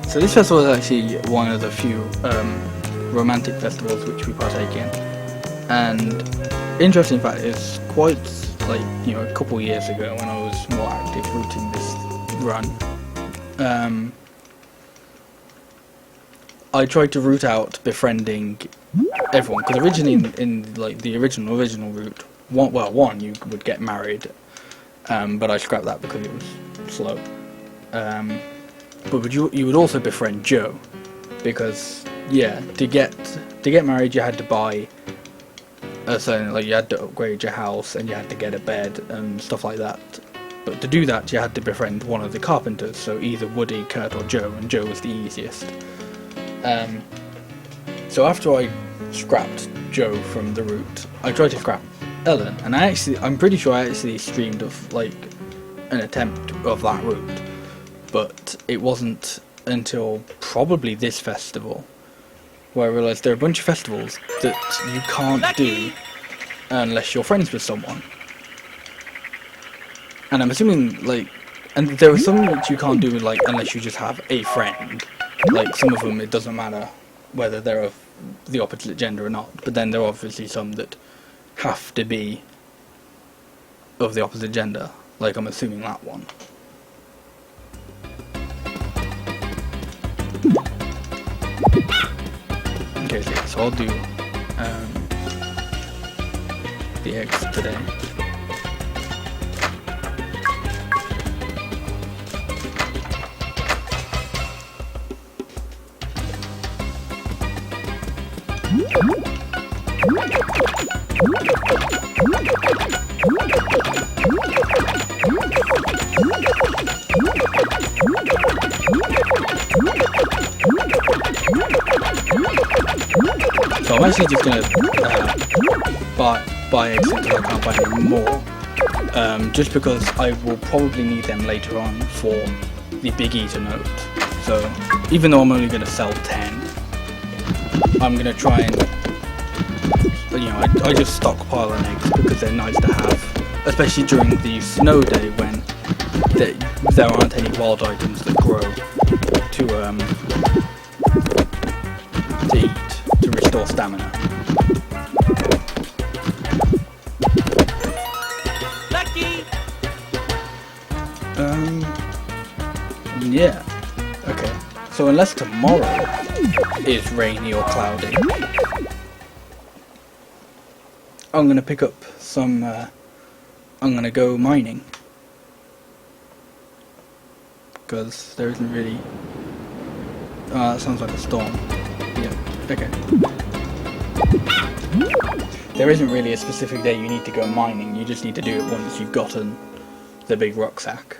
So this festival is actually one of the few romantic festivals which we partake in, and interesting fact is quite like a couple years ago when I was more active routing this run, I tried to route out befriending everyone, because originally in like the original route, one you would get married, but I scrapped that because it was slow. But you would also befriend Joe, because to get married you had to buy a certain, like you had to upgrade your house and you had to get a bed and stuff like that. But to do that you had to befriend one of the carpenters, so either Woody, Kurt or Joe, and Joe was the easiest. So after I scrapped Joe from the route, I tried to scrap Ellen, and I'm pretty sure I actually streamed of like an attempt of that route. But it wasn't until probably this festival where I realised there are a bunch of festivals that you can't do unless you're friends with someone. And I'm assuming and there are some which you can't do unless you just have a friend. Like some of them it doesn't matter whether they're of the opposite gender or not, but then there are obviously some that have to be of the opposite gender, like I'm assuming that one. Okay, so I'll do the eggs today. So I'm actually just gonna buy eggs until I can't buy any more, just because I will probably need them later on for the Big Eater note. So even though I'm only gonna sell 10, I'm gonna try and I just stockpile on eggs because they're nice to have, especially during the snow day when there aren't any wild items that grow to eat to restore stamina. Lucky. Yeah. Okay. So unless tomorrow is rainy or cloudy, I'm gonna pick up some. I'm gonna go mining because there isn't really. That sounds like a storm. Yeah. Okay. There isn't really a specific day you need to go mining. You just need to do it once you've gotten the big rucksack.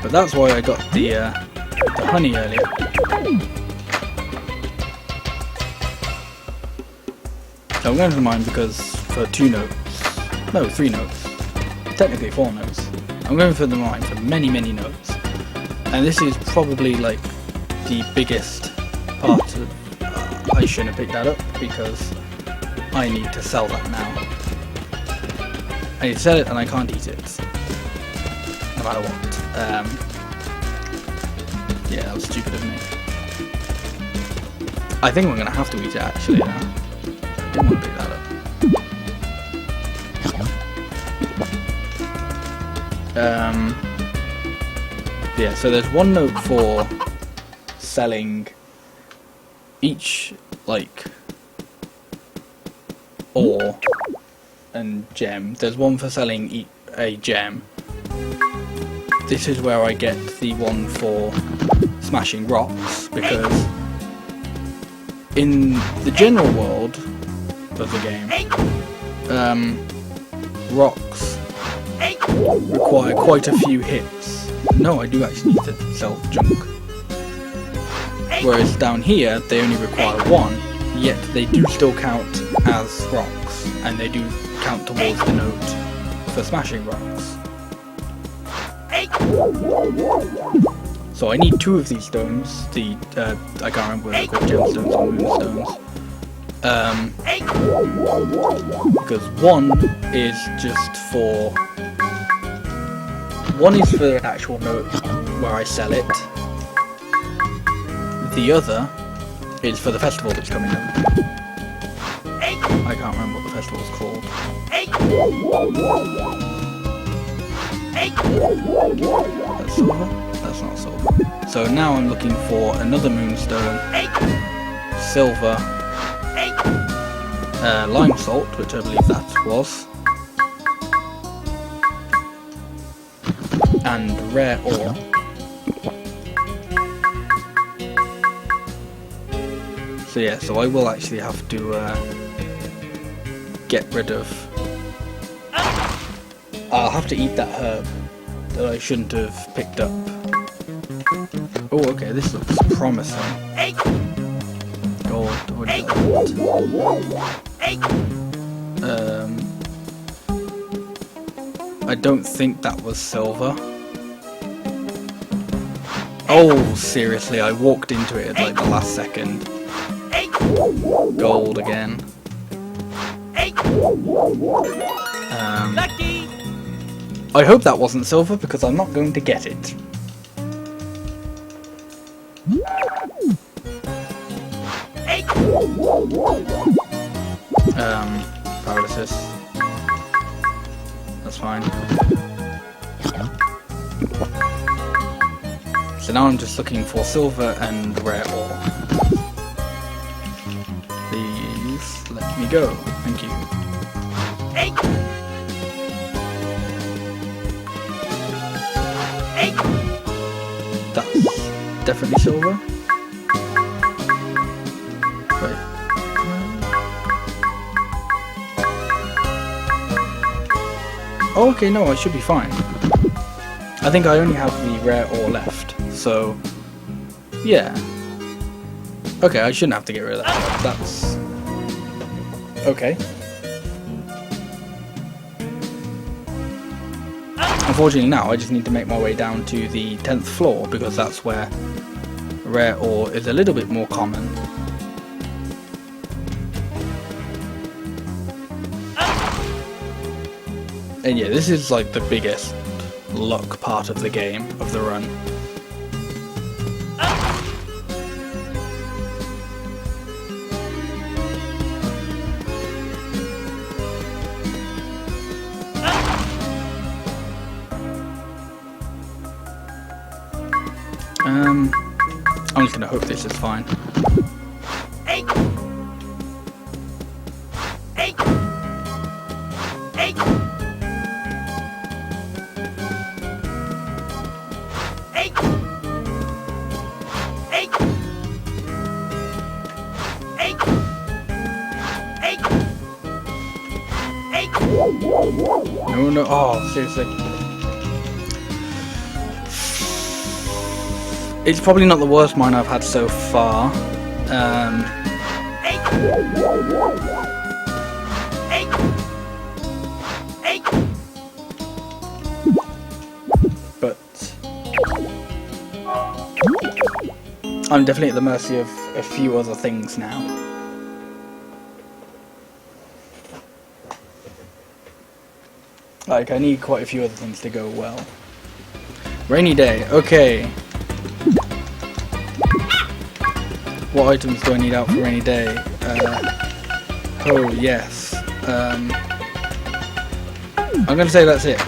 But that's why I got the honey earlier. So I'm going to mine because for 3 notes, technically 4 notes. I'm going for the mine for many notes, and this is probably like the biggest part of. I shouldn't have picked that up because I need to sell that now. I need to sell it and I can't eat it, no matter what. Yeah, that was stupid of me. I think we're gonna have to eat it actually now. I didn't want to pick that up. Yeah, so there's 1 note for selling each like ore and gem. There's one for selling a gem. This is where I get the one for smashing rocks, because in the general world of the game, rocks require quite a few hits. No, I do actually need to sell junk. Whereas down here, they only require one, yet they do still count as rocks, and they do count towards the note for smashing rocks. So I need 2 of these stones, I can't remember whether they're called gemstones or moonstones. Because one is for an actual note where I sell it. The other is for the festival that's coming up. I can't remember what the festival's called. That's silver? That's not silver. So now I'm looking for another moonstone, silver, lime salt, which I believe that was, and rare ore. So yeah, so I will actually have to get rid of... I'll have to eat that herb that I shouldn't have picked up. Oh, okay, this looks promising. Gold, what is that? I don't think that was silver. Oh, seriously, I walked into it at like the last second. Gold again. Lucky. I hope that wasn't silver, because I'm not going to get it. Paralysis. That's fine. So now I'm just looking for silver and rare ore. Please let me go. Thank you. That's definitely silver. Wait. Oh, okay, no, I should be fine. I think I only have the rare ore left, so yeah. Okay, I shouldn't have to get rid of that. That's okay. Unfortunately now I just need to make my way down to the 10th floor, because that's where rare ore is a little bit more common. And yeah, this is like the biggest luck part of the game, of the run. I'm just gonna hope this is fine. No, oh, seriously. It's probably not the worst mine I've had so far. But I'm definitely at the mercy of a few other things now. Like, I need quite a few other things to go well. Rainy day, okay. What items do I need out for rainy day? Oh, yes. I'm gonna say that's it.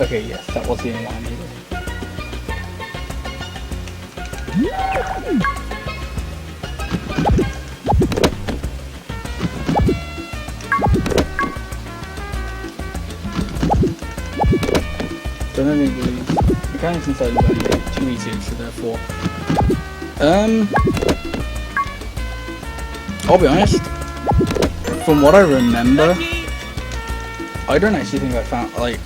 Okay, yes, that was the only one I needed. So then the mechanics inside is only too easy, so therefore I'll be honest, from what I remember, I don't actually think I found, like,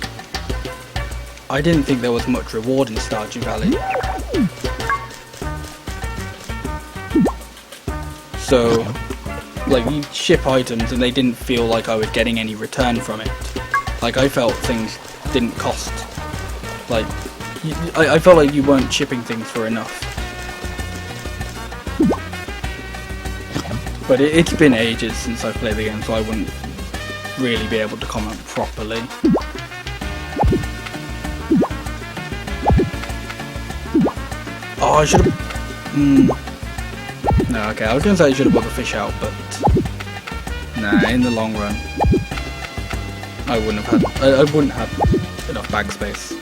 I didn't think there was much reward in Stardew Valley. So, like, you ship items and they didn't feel like I was getting any return from it. Like, I felt things didn't cost, like, I felt like you weren't shipping things for enough. But it's been ages since I've played the game, so I wouldn't really be able to comment properly. Oh, I should have... No, okay, I was going to say I should have brought the fish out, but... Nah, in the long run, I wouldn't have enough bag space.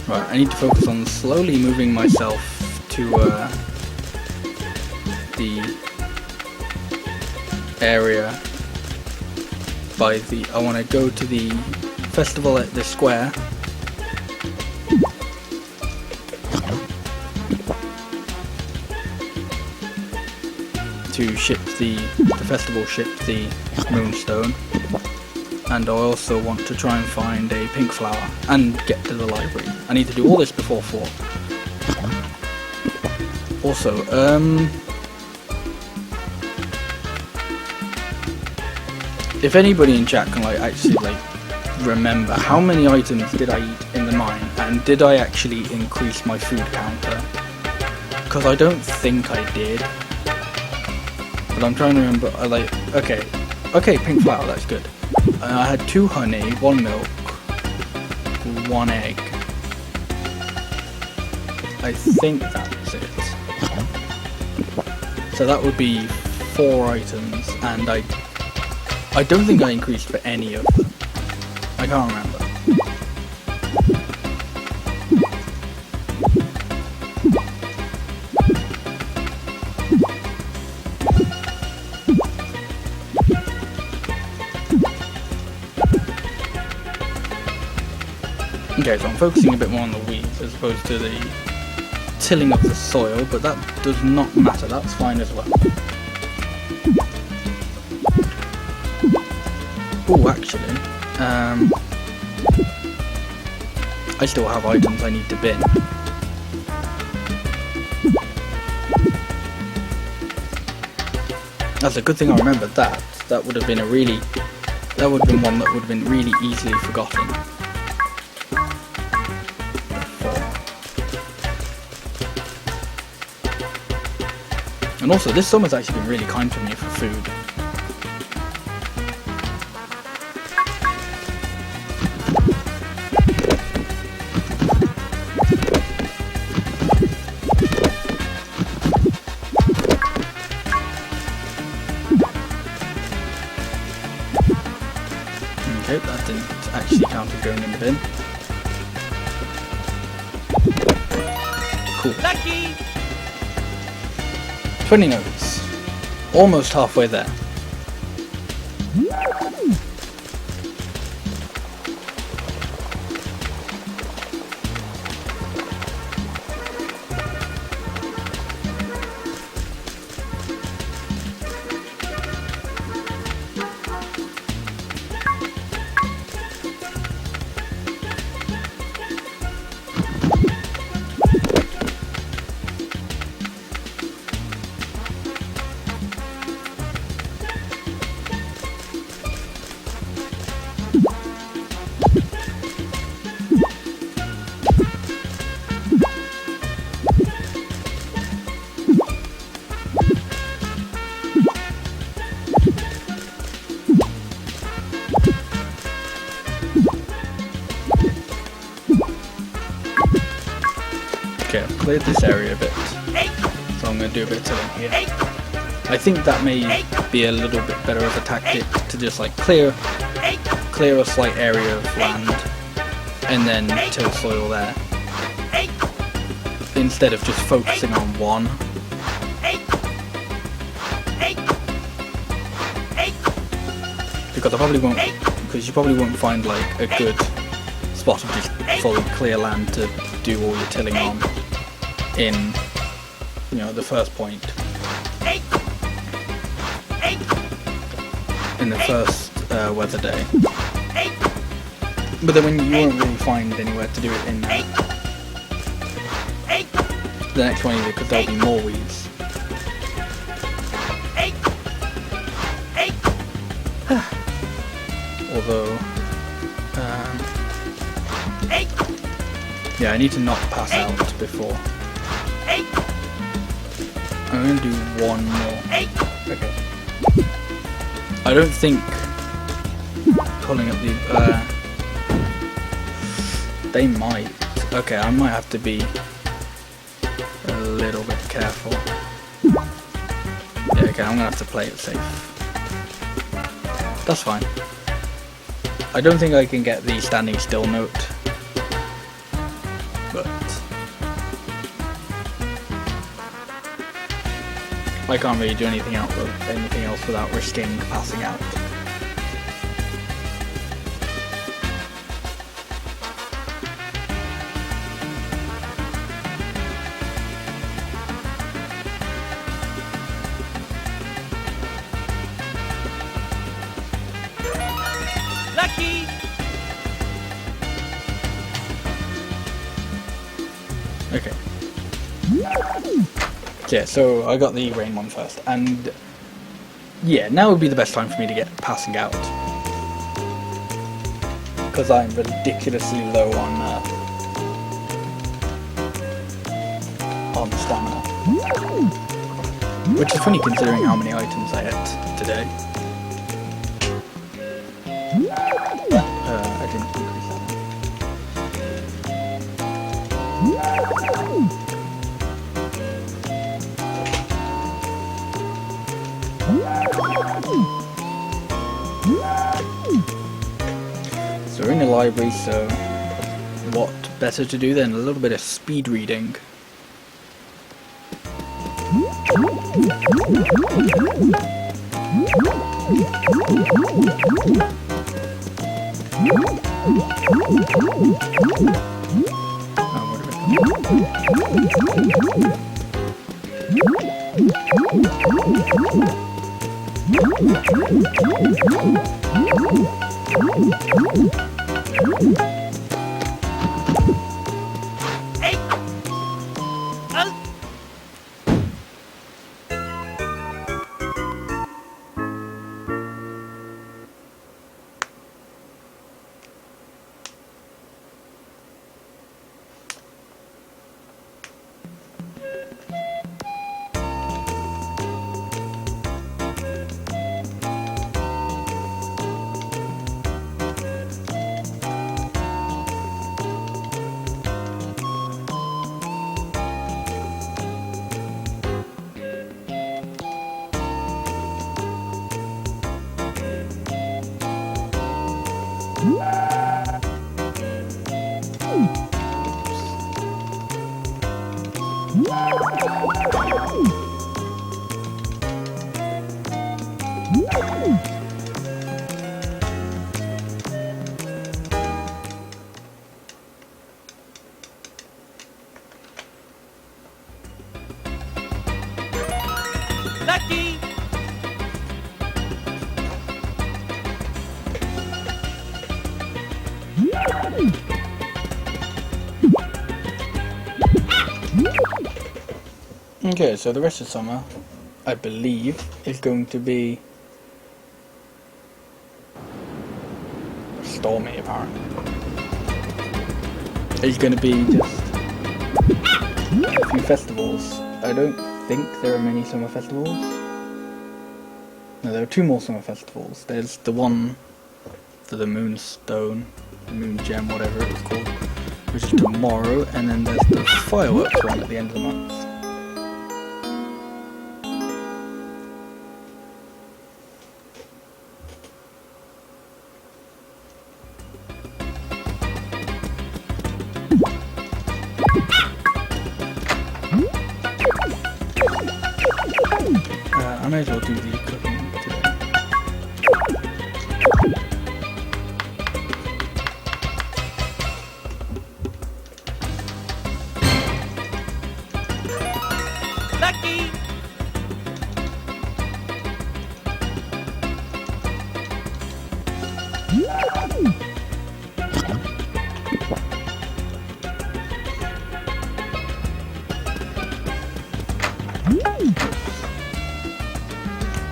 Right, I need to focus on slowly moving myself to the area by the... I want to go to the festival at the square. To ship the festival ship the moonstone. And I also want to try and find a pink flower and get to the library. I need to do all this before 4. Also, if anybody in chat can actually remember how many items did I eat in the mine, and did I actually increase my food counter? Because I don't think I did. But I'm trying to remember. Okay, pink flower, that's good. I had 2 honey, 1 milk, 1 egg. I think that's it. So that would be 4 items, and I don't think I increased for any of them. I can't remember. Okay, so I'm focusing a bit more on the weeds as opposed to the tilling of the soil, but that does not matter, that's fine as well. Oh, actually, I still have items I need to bin. That's a good thing I remembered that. That would have been one that would have been really easily forgotten. And also, this summer's actually been really kind to me for food. Okay, that didn't actually count as going in the bin. Cool. Lucky! 20 notes. Almost halfway there. Okay, I've cleared this area a bit, so I'm going to do a bit of tilling here. I think that may be a little bit better of a tactic to just like clear a slight area of land and then till soil there, instead of just focusing on one. Because you probably won't find like a good spot of just fully clear land to do all your tilling on in, you know, the first point, in the first weather day. But then you won't really find anywhere to do it in the next one either, because there'll be more weeds. Although, yeah, I need to not pass out before. I'm going to do one more. Okay. I don't think pulling up the... they might. Okay, I might have to be a little bit careful. Yeah, okay, I'm going to have to play it safe. That's fine. I don't think I can get the standing still note, but I can't really do anything else without risking passing out. Lucky! Okay. Yeah, so I got the rain one first, and yeah, now would be the best time for me to get passing out, because I'm ridiculously low on stamina, which is funny considering how many items I had today. I didn't increase that one. So we're in the library, so what better to do than a little bit of speed reading. Lucky! Okay, so the rest of summer, I believe, is going to be stormy, apparently. It's going to be just a few festivals. I don't think there are many summer festivals. No, there are two more summer festivals. There's the one for the Moonstone, the Moon Gem, whatever it was called, which is tomorrow, and then there's the fireworks one at the end of the month. I may as well do the cooking today. Lucky!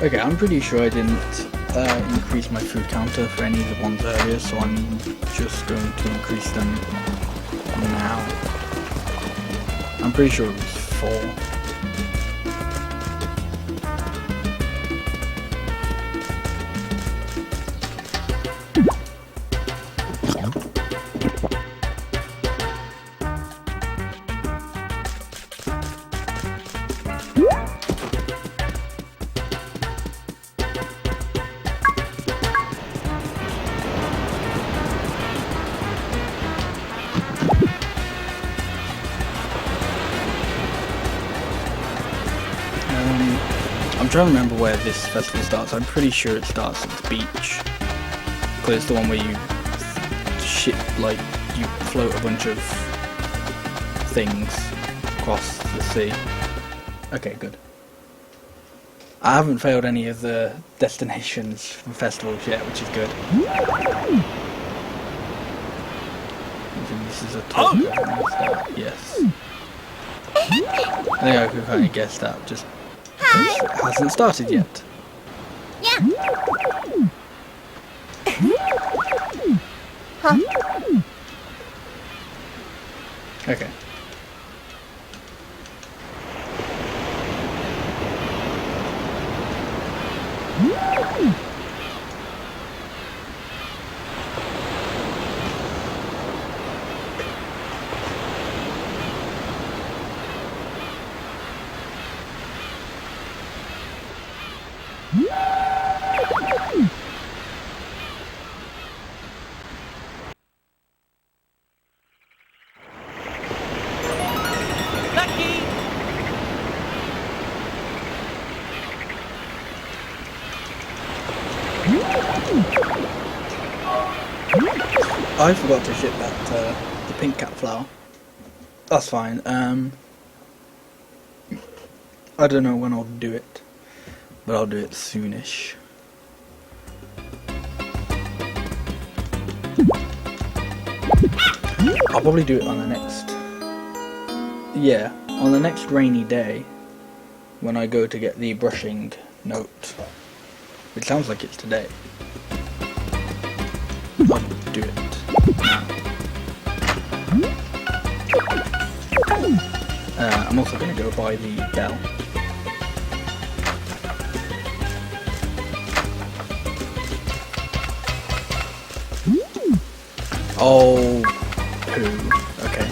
Okay, I'm pretty sure I didn't increase my food counter for any of the ones earlier, so I'm just going to increase them now. I'm pretty sure it was 4. I'm trying to remember where this festival starts. I'm pretty sure it starts at the beach. Because it's the one where you you float a bunch of things across the sea. Okay, good. I haven't failed any of the destinations from festivals yet, which is good. I think this is a top. Yes. I think I could kind of guess that, just it hasn't started yet. Yeah. Huh? Okay. Lucky! I forgot to ship that the pink cat flower. That's fine. I don't know when I'll do it, but I'll do it soonish. I'll probably do it on the next. Yeah, on the next rainy day, when I go to get the brushing note. It sounds like it's today. I'll do it now. I'm also going to go buy the bell. Oh, poo. Okay.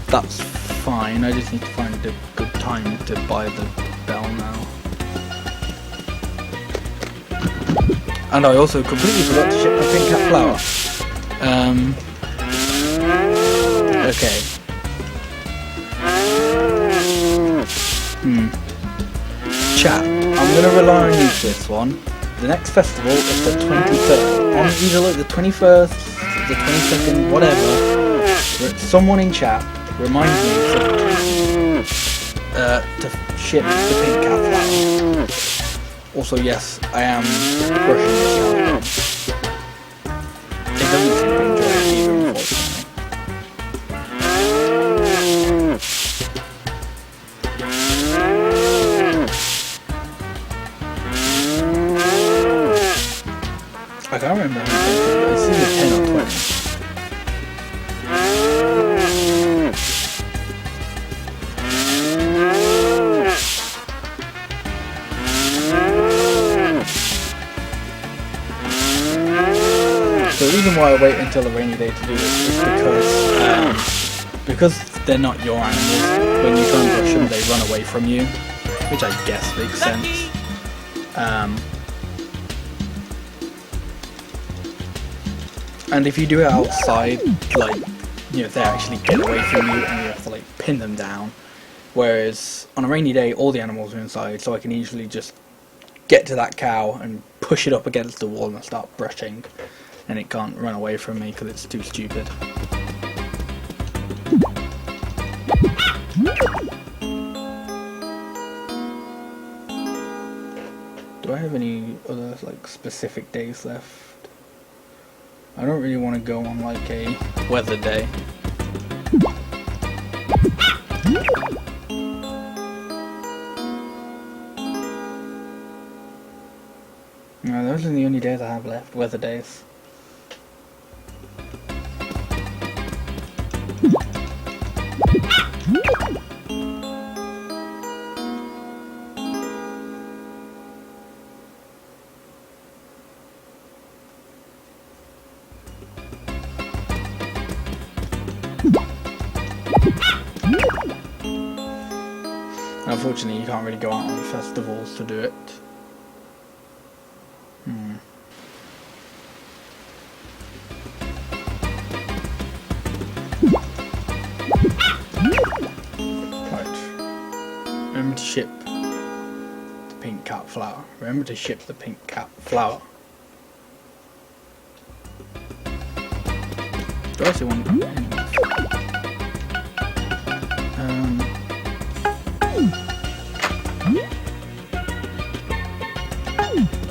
That's fine, I just need to find a good time to buy the bell now. And I also completely forgot to ship my pink cat flower. Okay. Chat, I'm gonna rely on you for this one. The next festival is the 23rd. On either like the 21st, the 22nd, whatever. Someone in chat remind me to ship the pink cat flower. Also, yes, I am brushing this out. It doesn't seem to enjoy it either, unfortunately. I can't remember how many things it's either 10 or 20. So reason why I wait until a rainy day to do this is because they're not your animals. When you try and brush them, they run away from you, which I guess makes sense. And if you do it outside, like, you know, they actually get away from you and you have to like pin them down. Whereas on a rainy day, all the animals are inside, so I can easily just get to that cow and push it up against the wall and start brushing, and it can't run away from me because it's too stupid. Do I have any other like specific days left? I don't really want to go on like a weather day. No, those are the only days I have left, weather days. Unfortunately, you can't really go out on festivals to do it. Remember to ship the pink cat flower. Remember to ship the pink cat flower. Do I actually want to?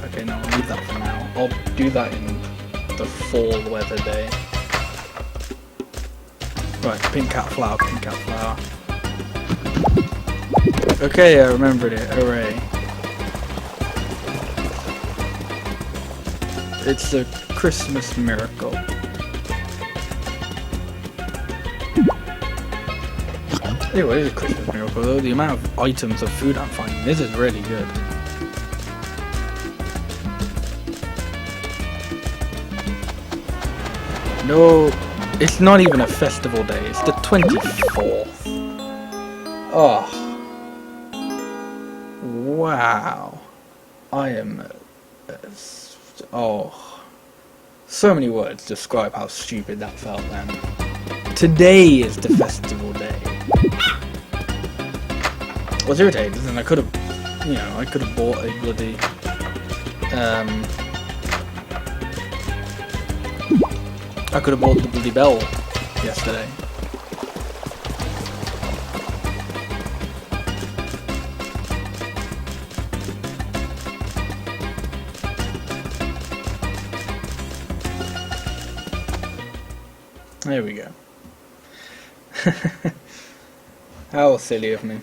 Okay, no, I'll leave that for now. I'll do that in the fall weather day. Right, pink cat flower, pink cat flower. Okay, I remembered it. Hooray. It's a Christmas miracle. Anyway, it is a Christmas miracle though. The amount of items of food I'm finding. This is really good. No, it's not even a festival day. It's the 24th. Oh. Wow, I am, oh, so many words describe how stupid that felt then. Today is the festival day. I was irritated, and I could have, you know, I could have bought a bloody, I could have bought the bloody bell yesterday. There we go. How silly of me.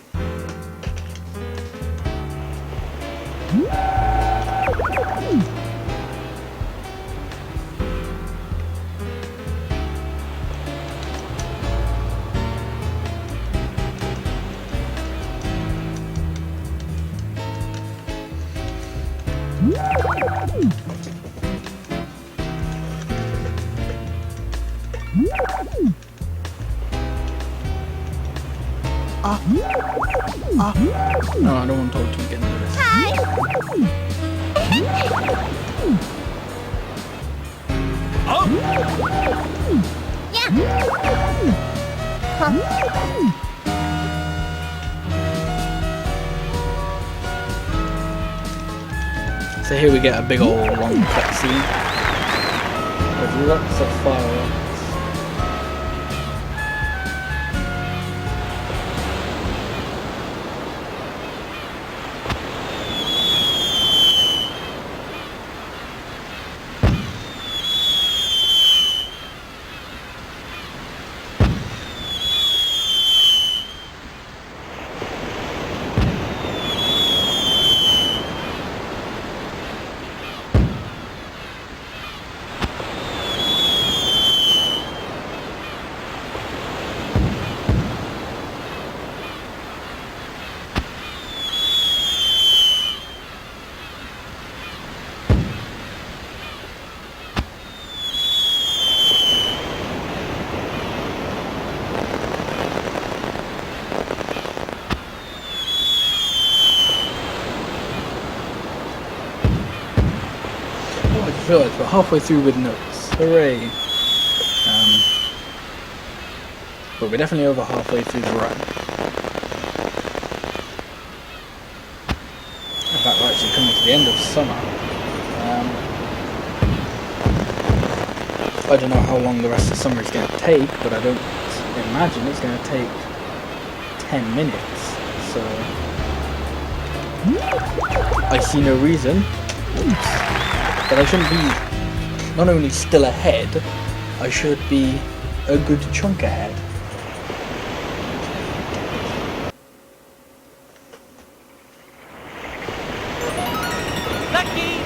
No, I don't want to talk to you again. So here we get a big old long cutscene with lots of fireworks. just realised we're halfway through with notes. Hooray! But we're definitely over halfway through the run. In fact, we're actually coming to the end of summer. I don't know how long the rest of summer is going to take, but I don't imagine it's going to take 10 minutes. So I see no reason that I shouldn't be not only still ahead, I should be a good chunk ahead. Lucky!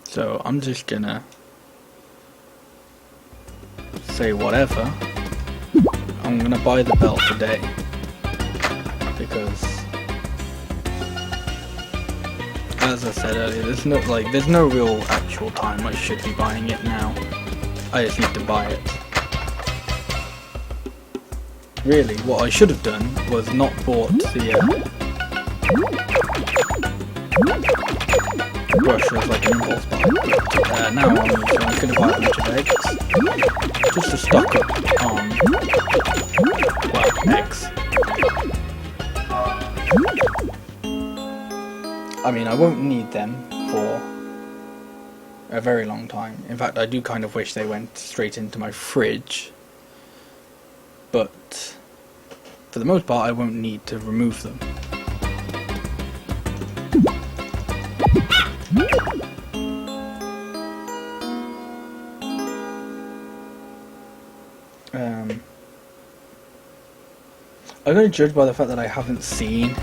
So I'm just gonna say whatever. I'm gonna buy the belt today because, as I said earlier, there's no real actual time I should be buying it now. I just need to buy it. Really, what I should have done was not bought the brush as like an impulse buy. Now I'm going to buy a bunch of eggs just to stock up on, well, eggs. I mean, I won't need them for a very long time. In fact, I do kind of wish they went straight into my fridge, but for the most part I won't need to remove them. I'm going to judge by the fact that I haven't seen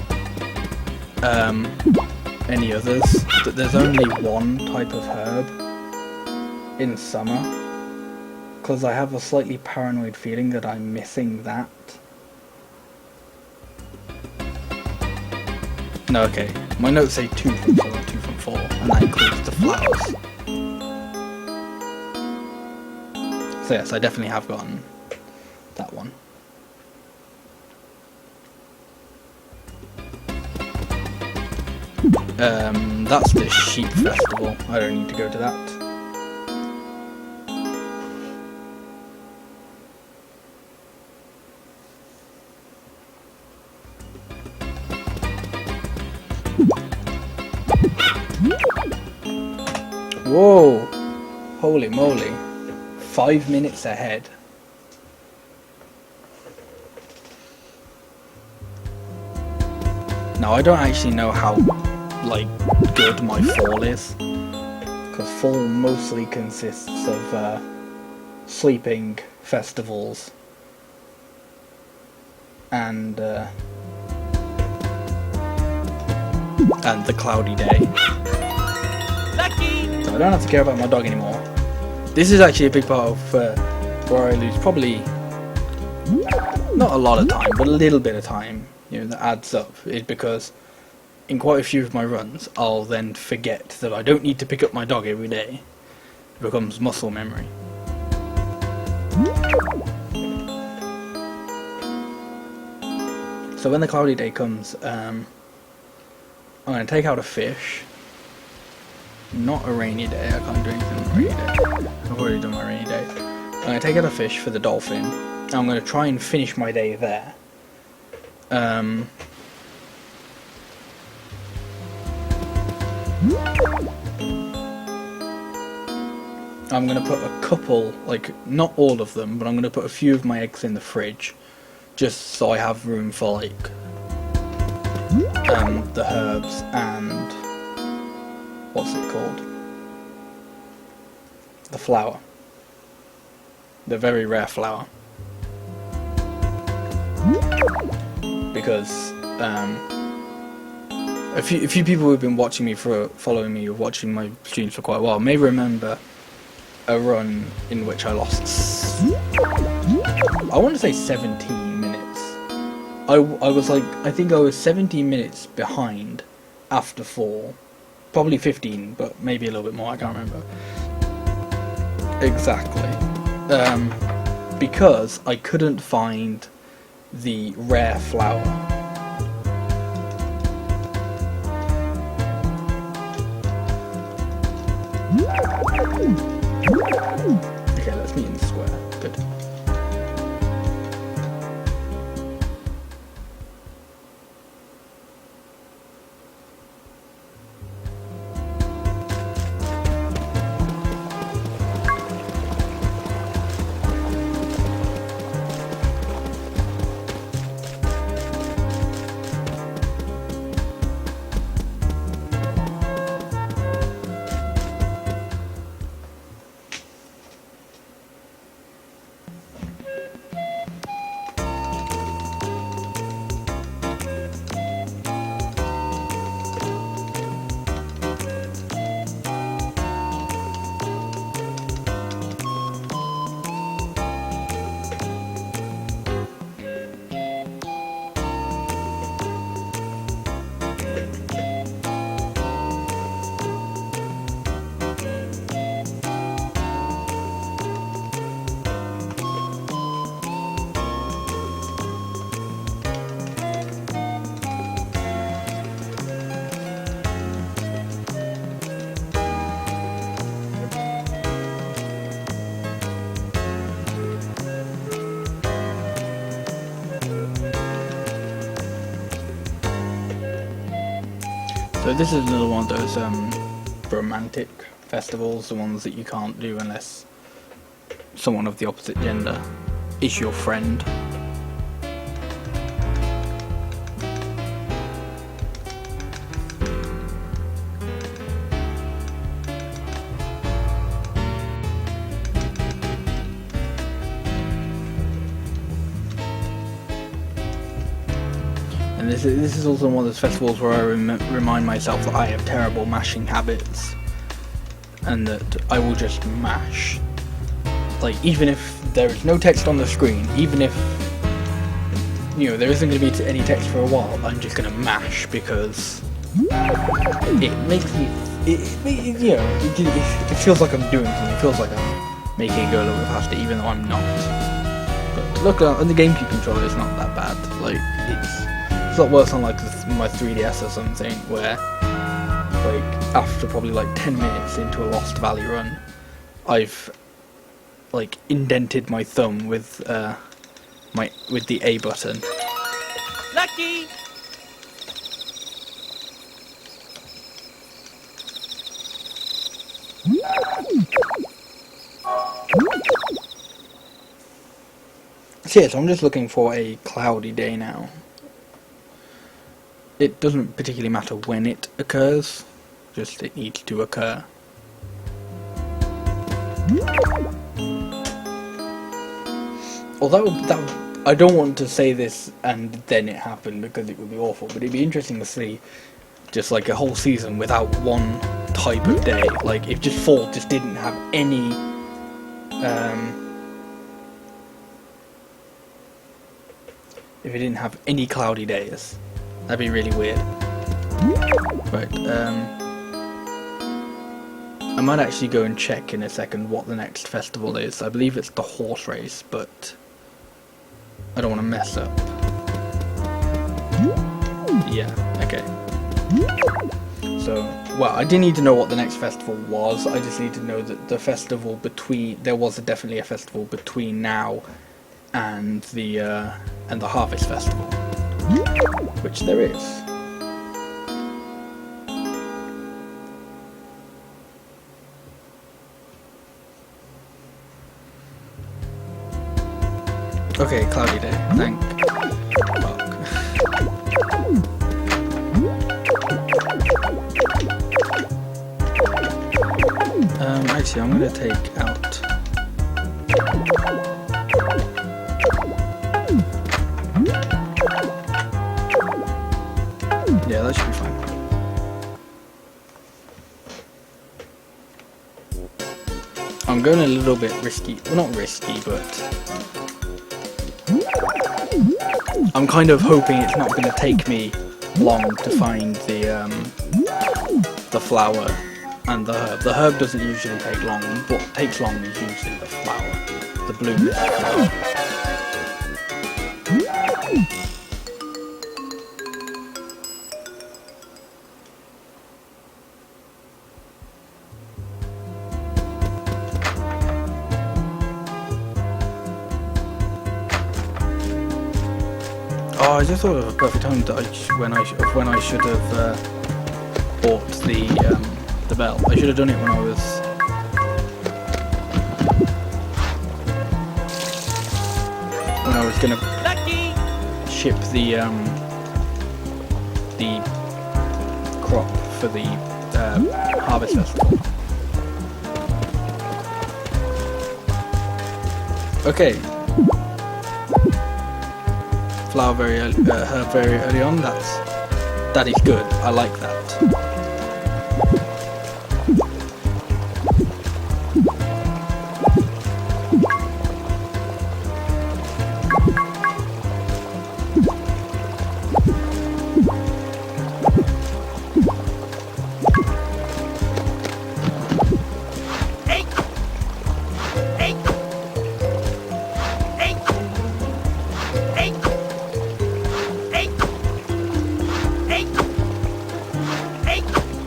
any others, that there's only one type of herb in summer, because I have a slightly paranoid feeling that I'm missing that. No, okay, my notes say 2 from 4, 2 from 4, and that includes the flowers. So yes, I definitely have gotten that one. That's the sheep festival. I don't need to go to that. Whoa! Holy moly. 5 minutes ahead. Now I don't actually know how good my fall is, because fall mostly consists of sleeping festivals and the cloudy day. Lucky! So I don't have to care about my dog anymore. This is actually a big part of where I lose probably not a lot of time, but a little bit of time, you know, that adds up, is because in quite a few of my runs, I'll then forget that I don't need to pick up my dog every day. It becomes muscle memory. So when the cloudy day comes, I'm going to take out a fish. Not a rainy day, I can't do anything on a rainy day. I've already done my rainy day. I'm going to take out a fish for the dolphin. And I'm going to try and finish my day there. I'm going to put a couple, not all of them, but I'm going to put a few of my eggs in the fridge, just so I have room for, the herbs and, what's it called? The flower. The very rare flower. Because, a few people who've been watching me following me or watching my streams for quite a while may remember a run in which I lost, I want to say 17 minutes. I was I think I was 17 minutes behind after 4, probably 15, but maybe a little bit more, I can't remember. Exactly. Because I couldn't find the rare flower. Okay, let's meet in the square. Good. So this is another one of those romantic festivals, the ones that you can't do unless someone of the opposite gender is your friend. And this is also one of those festivals where I remind myself that I have terrible mashing habits, and that I will just mash. Like, even if there is no text on the screen, even if, you know, there isn't going to be any text for a while, I'm just going to mash because it makes me, you know, it feels like I'm doing something. It feels like I'm making it go a little bit faster, even though I'm not. But look, on the GameCube controller, it's not that bad. Like, it's a lot worse on like my 3DS or something, where like after probably like 10 minutes into a Lost Valley run, I've like indented my thumb with the A button. Lucky! So yeah, so I'm just looking for a cloudy day now. It doesn't particularly matter when it occurs, just it needs to occur. Although I don't want to say this and then it happened, because it would be awful, but it'd be interesting to see just like a whole season without one type of day. Like if just fall just didn't have any if it didn't have any cloudy days. That'd be really weird. Right, I might actually go and check in a second what the next festival is. I believe it's the horse race, but I don't want to mess up. Yeah, okay. So, well, I didn't need to know what the next festival was. I just need to know that the festival there was definitely a festival between now and the Harvest Festival, which there is. Okay, cloudy day. Thank fuck. Actually, I'm gonna take out. Yeah, that should be fine. I'm going a little bit risky. Well, not risky, but I'm kind of hoping it's not going to take me long to find the the flower and the herb. The herb doesn't usually take long. What takes long is usually the flower. The bloom is the flower. Oh, I just thought of a perfect time that when I should have bought the bell. I should have done it when I was gonna Lucky! ship the crop for the harvest festival. Okay. Flower very early, herb very early on. That is good. I like that.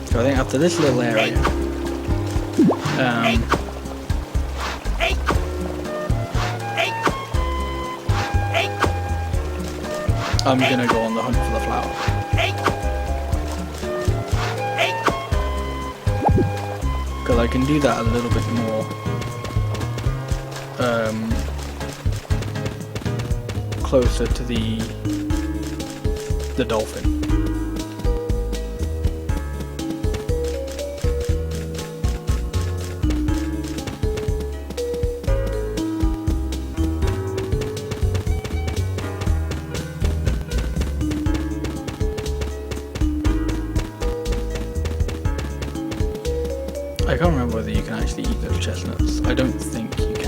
So I think after this little area, I'm gonna go on the hunt for the flower. Because I can do that a little bit more closer to the dolphin. I can't remember whether you can actually eat those chestnuts. I don't think you can.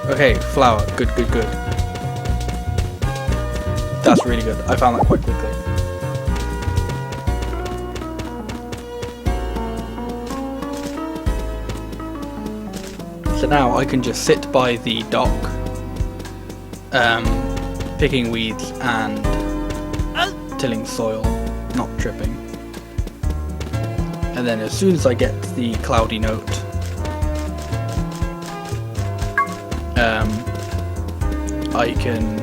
Okay, flower. Good. That's really good. I found that quite quickly. So now I can just sit by the dock, picking weeds and tilling soil, not tripping. And then as soon as I get the cloudy note, I can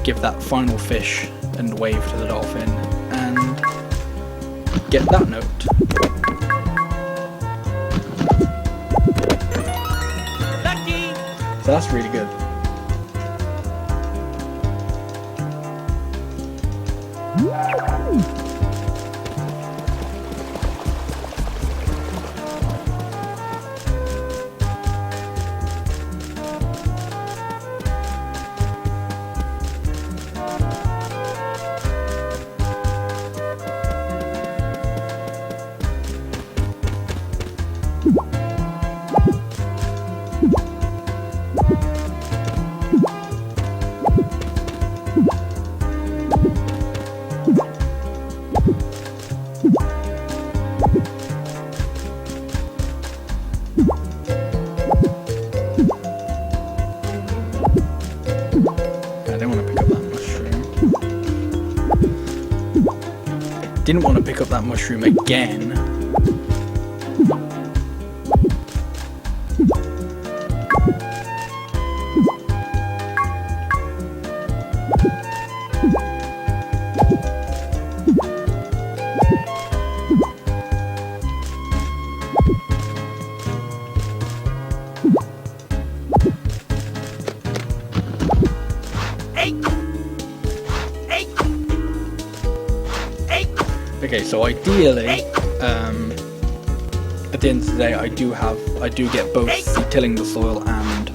give that final fish and wave to the dolphin and get that note. Lucky! So that's really good. Didn't want to pick up that mushroom again. Okay, So ideally, at the end of the day, I do get both the tilling the soil and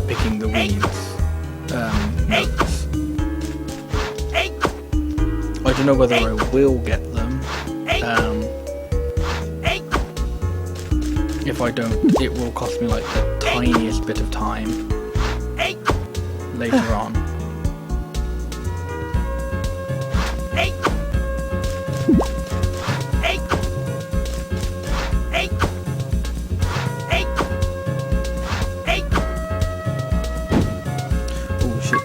picking the weeds notes. I don't know whether I will get them. If I don't, it will cost me like the tiniest bit of time later on. Oh shit.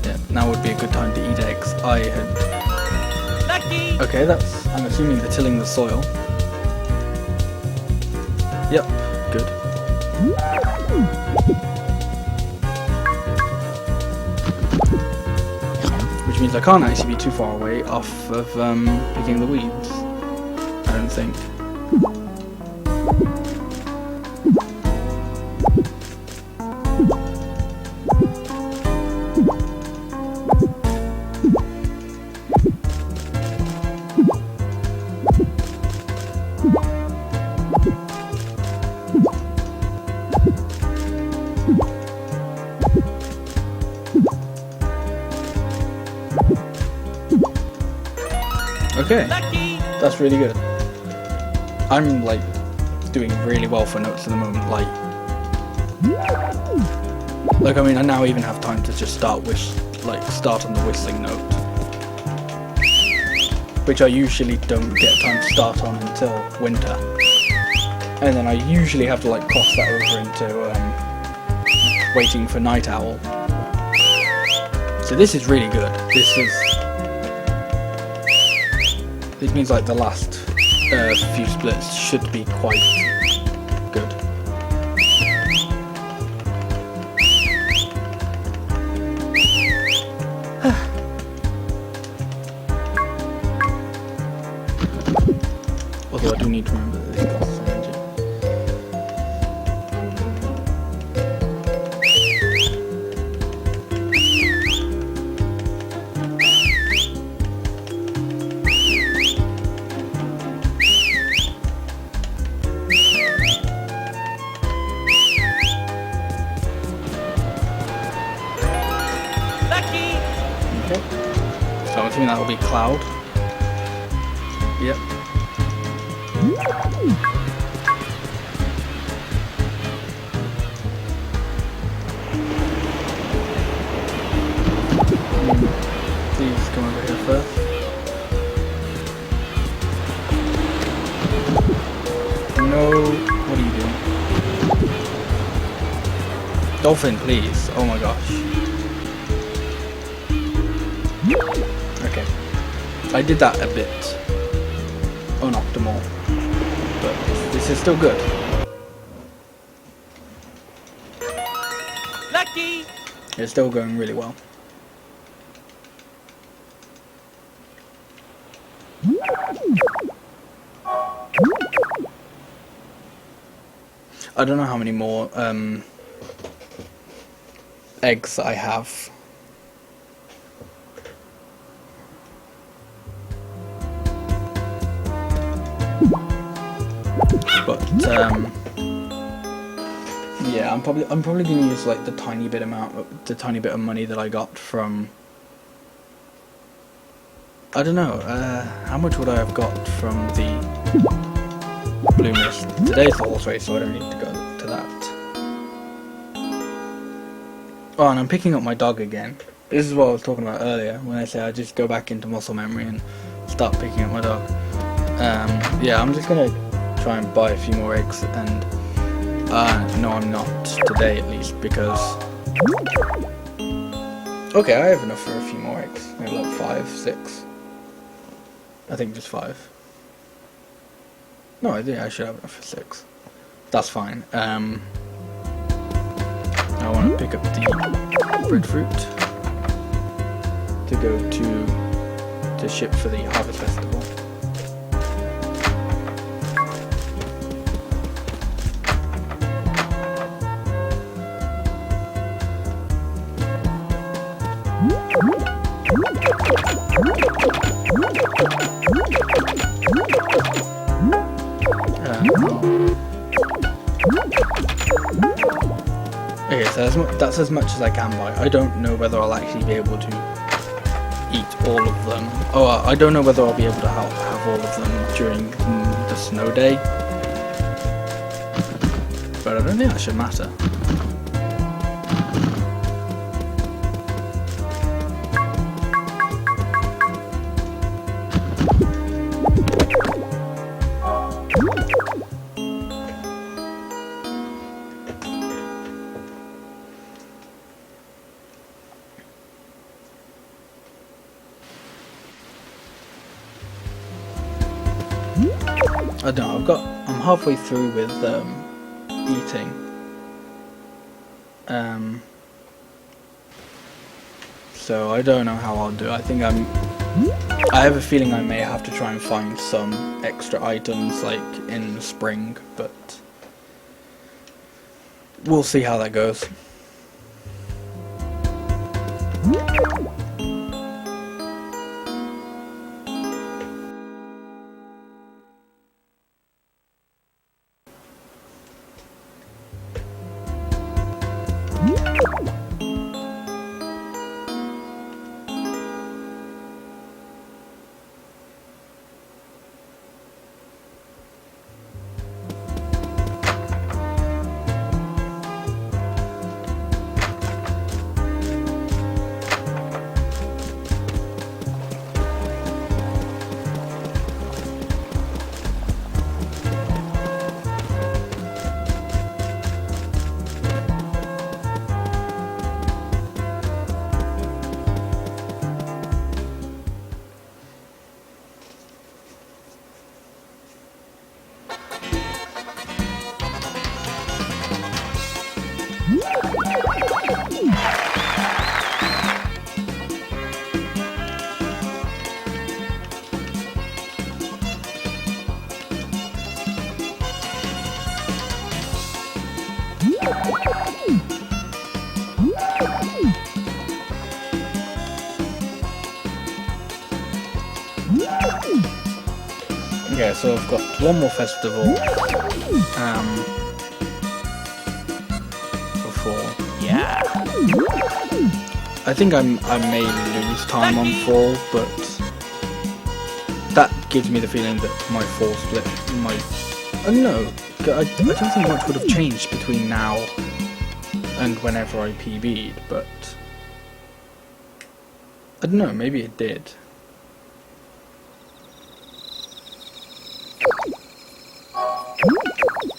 Yeah, now would be a good time to eat eggs. Lucky. Okay, that's, I'm assuming they're tilling the soil. Yep, good. Which means I can't actually be too far away off of picking the weeds, I don't think. Okay, Lucky. that's really good. I'm like doing really well for notes at the moment. Like I mean, I now even have time to just start on the whistling note, which I usually don't get time to start on until winter, and then I usually have to like cross that over into waiting for Night Owl. So this is really good. This means like the last few splits should be quite good. Although I do need to remember that this costs some energy. Lucky. Okay. So I'm assuming that will be Cloud. Yep. Please come over here first. No, what are you doing? Dolphin, please. Oh my gosh. Okay. I did that a bit unoptimal, but this is still good. Lucky. It's still going really well. I don't know how many more eggs I have. But yeah, I'm probably gonna use like the tiny bit of money that I got from, I don't know, how much would I have got from the Blue Mist? Today's the horse race, so I don't need to go to that. Oh, and I'm picking up my dog again. This is what I was talking about earlier, when I say I just go back into muscle memory and start picking up my dog. Yeah, I'm just gonna try and buy a few more eggs, and no, I'm not today at least, because okay, I have enough for a few more eggs, maybe like 5, 6. I think just 5. No, I think I should have enough for 6. That's fine. I want to pick up the breadfruit to go to ship for the Harvest Festival. Okay, so that's as much as I can buy. I don't know whether I'll actually be able to eat all of them. Oh, I don't know whether I'll be able to have all of them during the snow day. But I don't think that should matter. I don't know, I'm halfway through with eating. So I don't know how I'll do. I have a feeling I may have to try and find some extra items like in spring, but we'll see how that goes. Yeah, so I've got one more festival before. Yeah. I think I may lose time on fall, but that gives me the feeling that my fall split might. I don't know. I don't think much would have changed between now and whenever I PB'd, but I don't know. Maybe it did.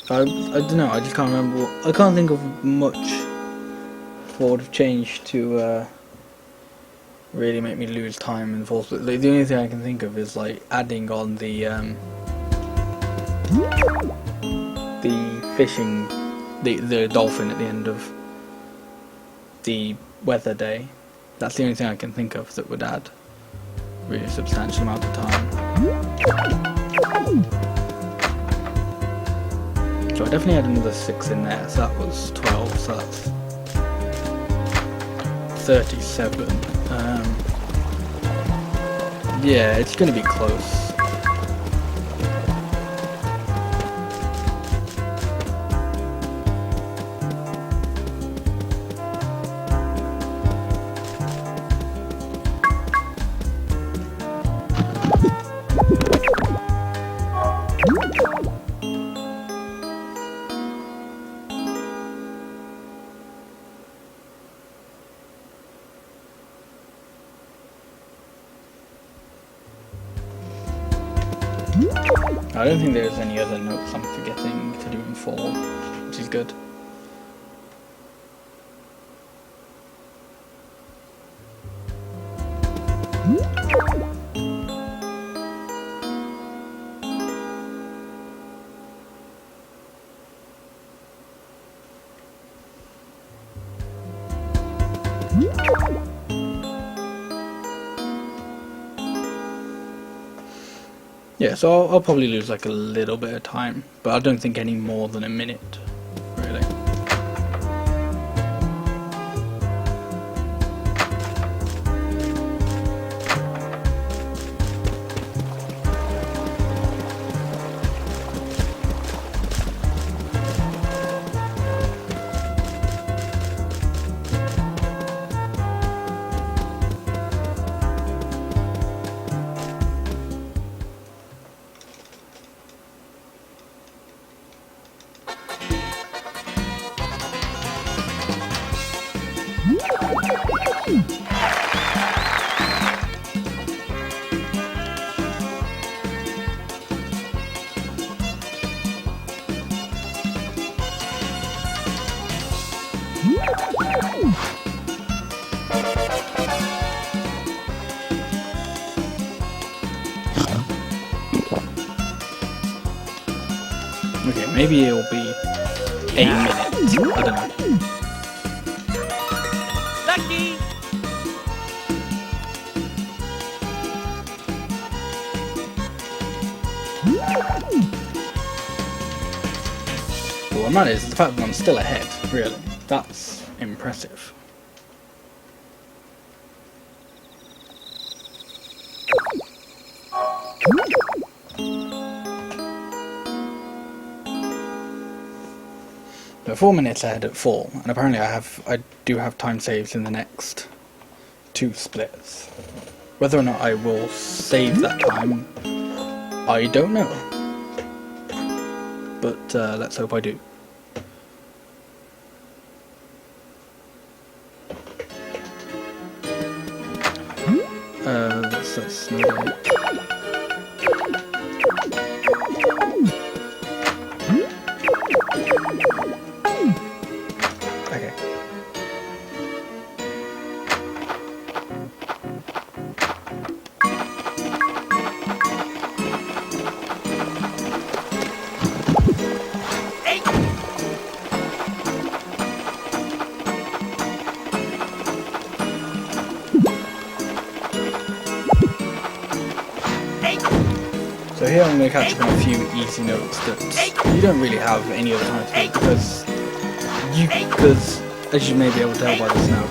I don't know, I just can't remember. I can't think of much what would have changed to really make me lose time in fall split. Like, the only thing I can think of is like adding on the fishing, the dolphin at the end of the weather day. That's the only thing I can think of that would add really a substantial amount of time. So I definitely had another 6 in there, so that was 12, so that's 37. Yeah, it's going to be close. I don't think there's any other notes I'm forgetting to do in fall, which is good. Yeah, so I'll probably lose like a little bit of time, but I don't think any more than a minute, really. Okay, maybe it'll be a minute. I don't know. Lucky. But what matters is the fact that I'm still ahead, really. That's impressive. We're 4 minutes ahead at full, and apparently I do have time saves in the next 2 splits. Whether or not I will save that time, I don't know. But let's hope I do. That's no. Okay. So here I'm going to catch up on a few easy notes that you don't really have any other time to do because as you may be able to tell by this now,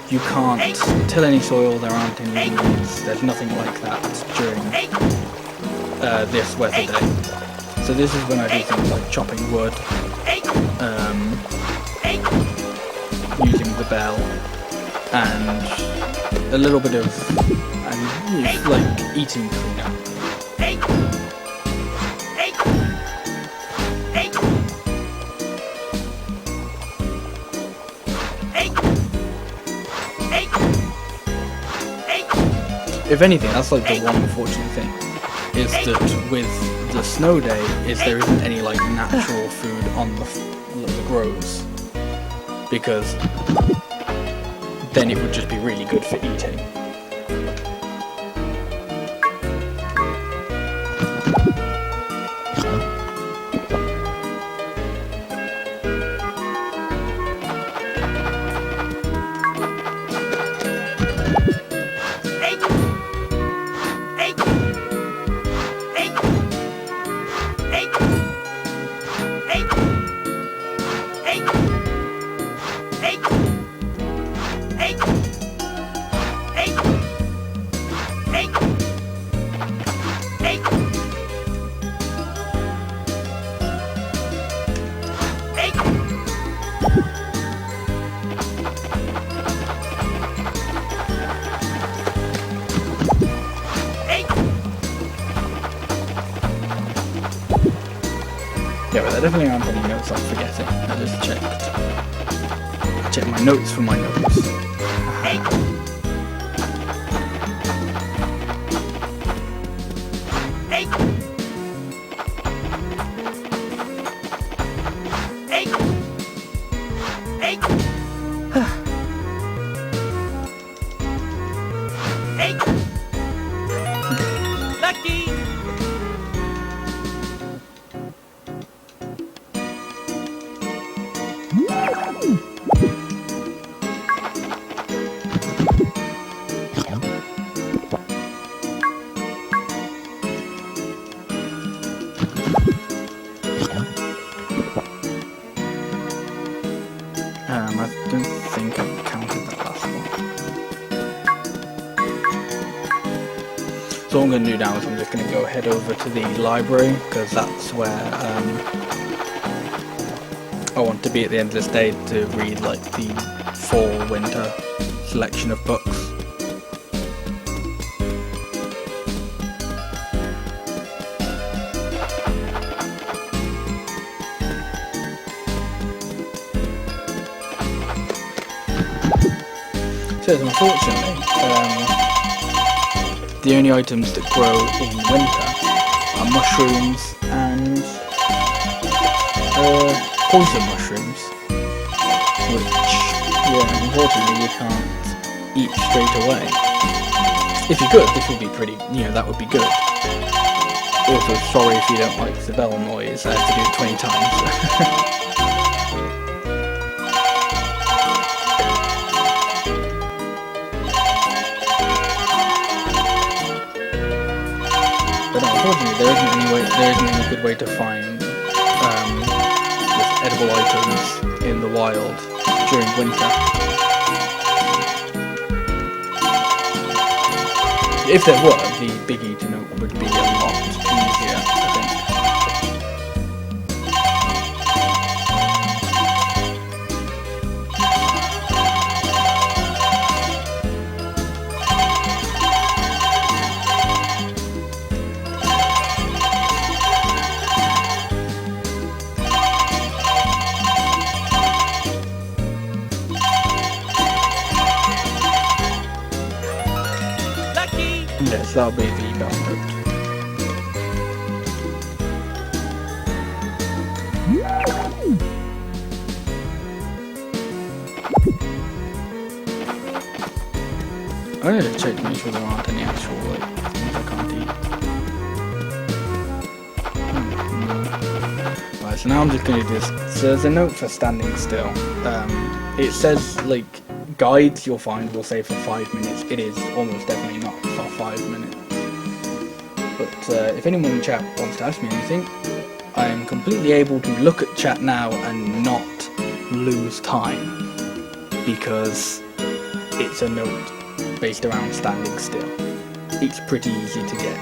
you can't till any soil, there aren't any weeds, there's nothing like that during this weather day. So this is when I do things like chopping wood, using the bell, and a little bit of like eating cleanup. If anything, that's like the one unfortunate thing, is that with the snow day, is there isn't any like natural food on the grows, because then it would just be really good for eating. Yeah, but there definitely aren't any notes I'm forgetting. I just checked. I checked my notes for my notes. Lucky. I don't think I counted that last one. So what I'm going to do now is I'm just going to go head over to the library, because that's where I want to be at the end of this day to read like the fall-winter selection of books. So unfortunately, the only items that grow in winter are mushrooms and poison mushrooms, which, yeah, unfortunately you can't eat straight away. If you could, this would be pretty, that would be good. Also, sorry if you don't like the bell noise, I had to do it 20 times. But unfortunately, there isn't any good way to find just edible items in the wild during winter. If there were, the Big Eater note would be a lot easier, I think. Lucky. Yes, that'll be the bell note. I'm gonna check to make sure there aren't any actual things I can't eat. Right, so now I'm just gonna do this. So there's a note for standing still. It says guides you'll find will say for 5 minutes. It is almost definitely not for 5 minutes. But if anyone in chat wants to ask me anything, I am completely able to look at chat now and not lose time, because it's a note based around standing still. It's pretty easy to get.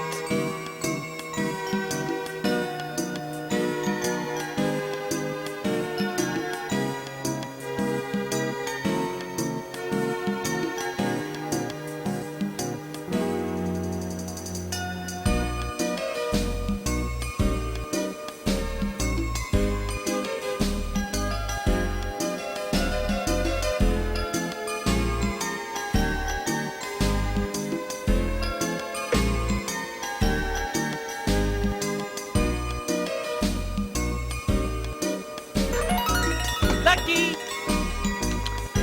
Lucky.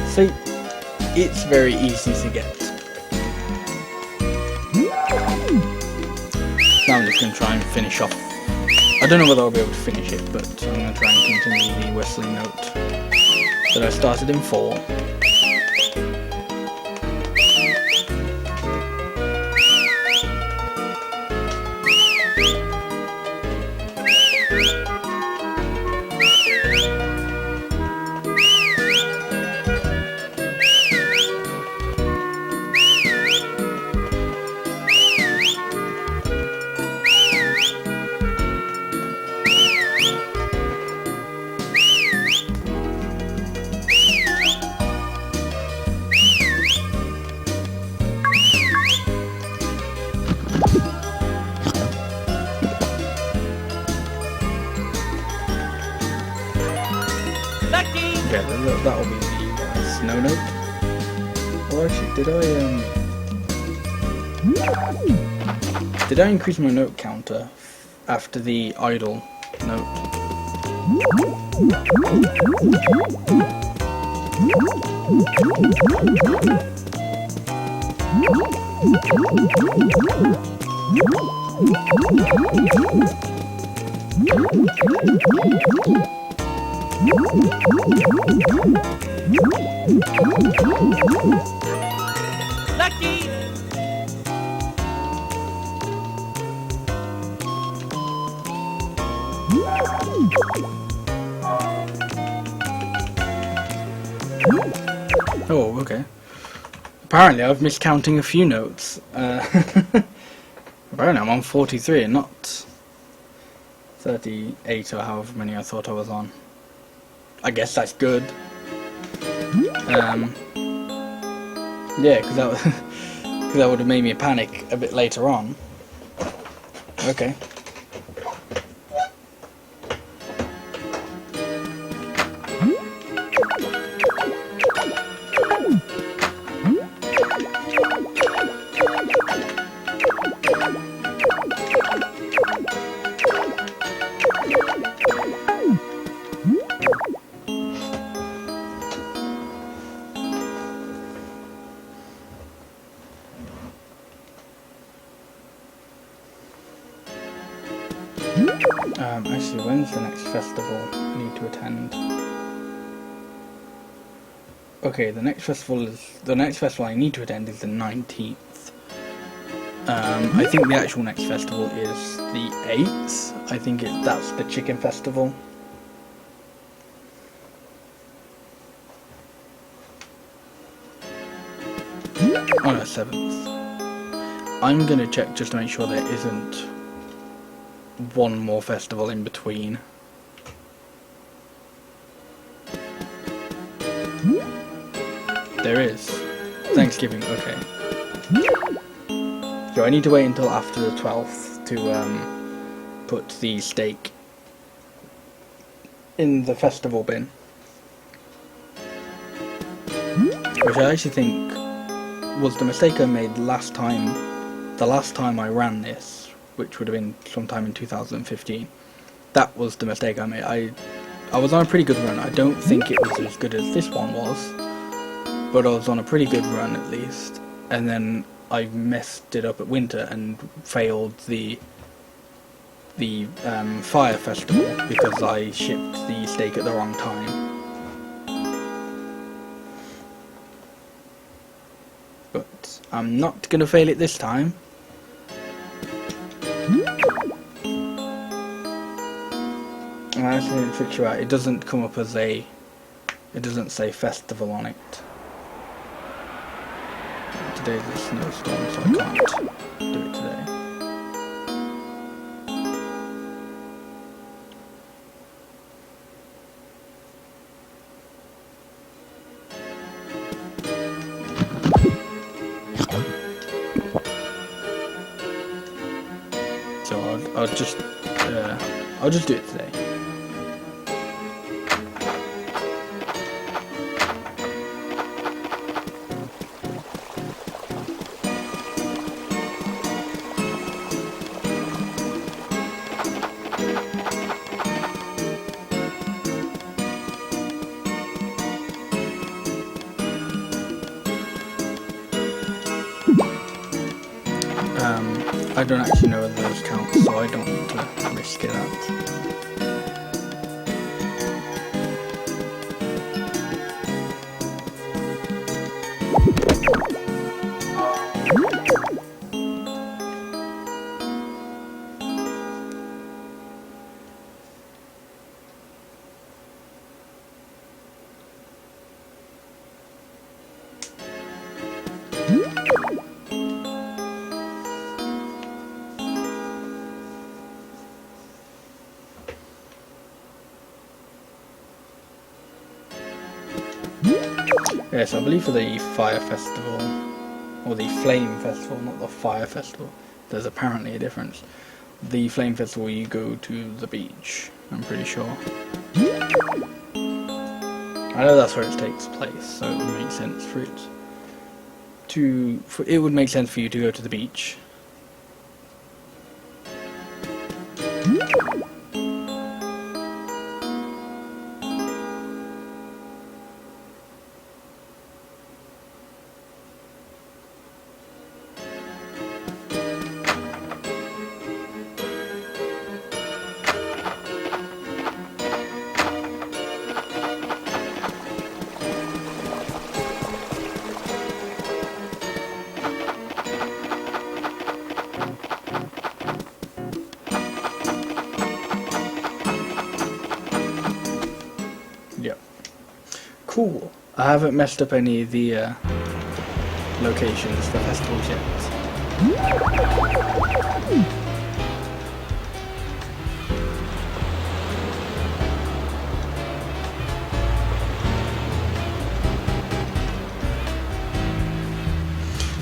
So it's very easy to get. Now I'm just going to try and finish off. I don't know whether I'll be able to finish it, but I'm going to try and continue the whistling note that I started in 4. Lucky. Okay, that'll be the snow note. Oh, actually, did I increase my note counter after the idle note? Lucky. Oh, okay. Apparently I've missed counting a few notes. Apparently I'm on 43 and not 38 or however many I thought I was on. I guess that's good. Yeah, because that would have made me panic a bit later on. Okay. Actually, when's the next festival I need to attend? Okay, the next festival I need to attend is the 19th. I think the actual next festival is the 8th. I think that's the chicken festival. Oh no, 7th. I'm gonna check just to make sure there isn't one more festival in between. There is. Thanksgiving, okay. So I need to wait until after the 12th to put the steak in the festival bin. Which I actually think was the mistake I made the last time I ran this, which would have been sometime in 2015. That was the mistake I made. I was on a pretty good run. I don't think it was as good as this one was, but I was on a pretty good run at least. And then I messed it up at winter and failed the fire festival because I shipped the steak at the wrong time. But I'm not gonna fail it this time. And I actually didn't fix you out. It doesn't come up as it doesn't say festival on it. Today's a snowstorm, so I can't do it today. So I'll just do it today. I don't actually know whether those count, so I don't want to risk it out. Yes, I believe for the Fire Festival, or the Flame Festival, not the Fire Festival, there's apparently a difference. The Flame Festival, you go to the beach, I'm pretty sure. I know that's where it takes place, so it would make sense for it it would make sense for you to go to the beach. Yep. Cool. I haven't messed up any of the locations for festivals yet.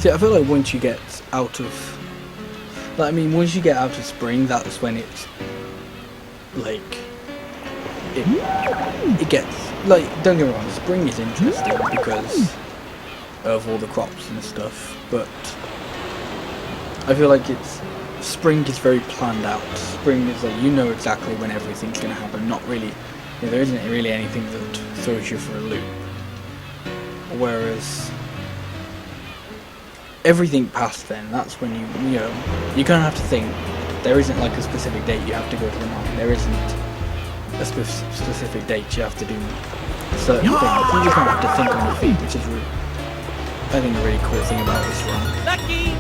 See, I feel like once you get out of, once you get out of spring, that's when it's like it gets, like, don't get me wrong, spring is interesting because of all the crops and stuff, but I feel like spring is very planned out. Spring is like, you know exactly when everything's going to happen, not really, there isn't really anything that throws you for a loop. Whereas everything past then, that's when you kind of have to think, there isn't like a specific date you have to go to the mine. There isn't a specific date you have to do certain things. You just kind of have to think on your feet, which is really, I think, a really cool thing about this run. Lucky!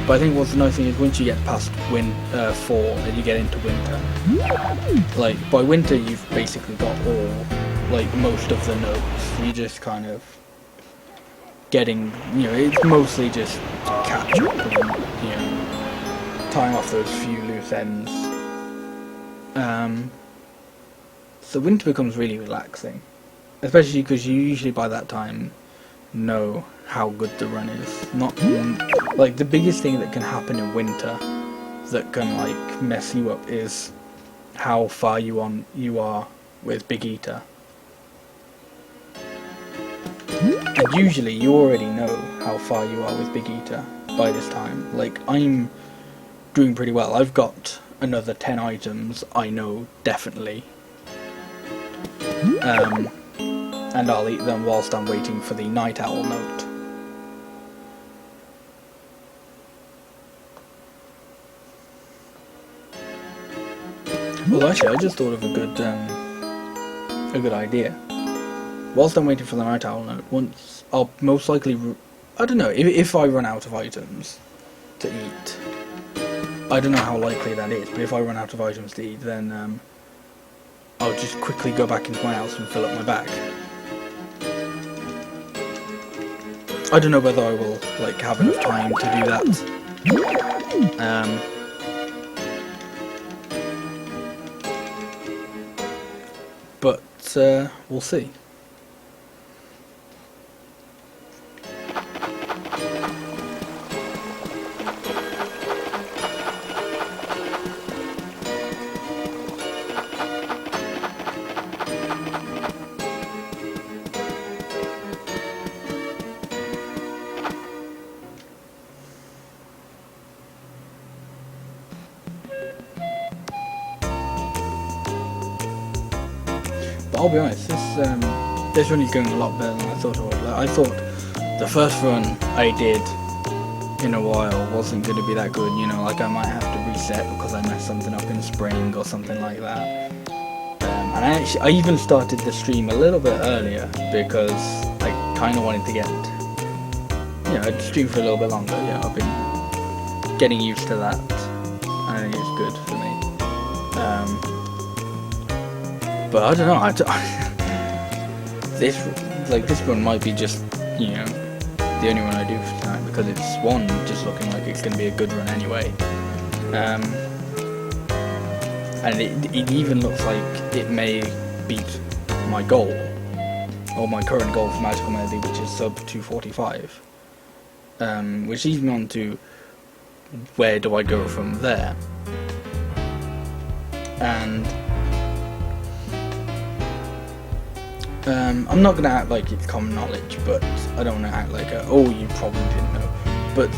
But I think what's the nice thing is once you get past fall and you get into winter, like by winter you've basically got most of the notes. You just kind of getting, it's mostly just catch up and, tying off those few loose ends. So winter becomes really relaxing, especially because you usually by that time know how good the run is. Not like the biggest thing that can happen in winter that can like mess you up is how far you are with Big Eater. And usually you already know how far you are with Big Eater by this time. Like, I'm doing pretty well. I've got another 10 items, I know definitely. And I'll eat them whilst I'm waiting for the Night Owl note. Well, actually, I just thought of a good idea. Whilst I'm waiting for the Night Owl note, I'll most likely, I don't know, if I run out of items to eat, I don't know how likely that is, but if I run out of items to eat, then I'll just quickly go back into my house and fill up my bag. I don't know whether I will like have enough time to do that. But we'll see. But I'll be honest, this run is going a lot better than I thought it would. Like, I thought the first run I did in a while wasn't going to be that good, like I might have to reset because I messed something up in spring or something like that. And I even started the stream a little bit earlier because I kind of wanted to get, I'd stream for a little bit longer. I've been getting used to that. I think it's good for me. But I don't know. This run might be just the only one I do for tonight because it's just looking like it's going to be a good run anyway. And it even looks like it may beat my goal, or my current goal for Magical Melody, which is sub 245. Which leads me on to where do I go from there? And I'm not going to act like it's common knowledge, but I don't want to act like you probably didn't know. But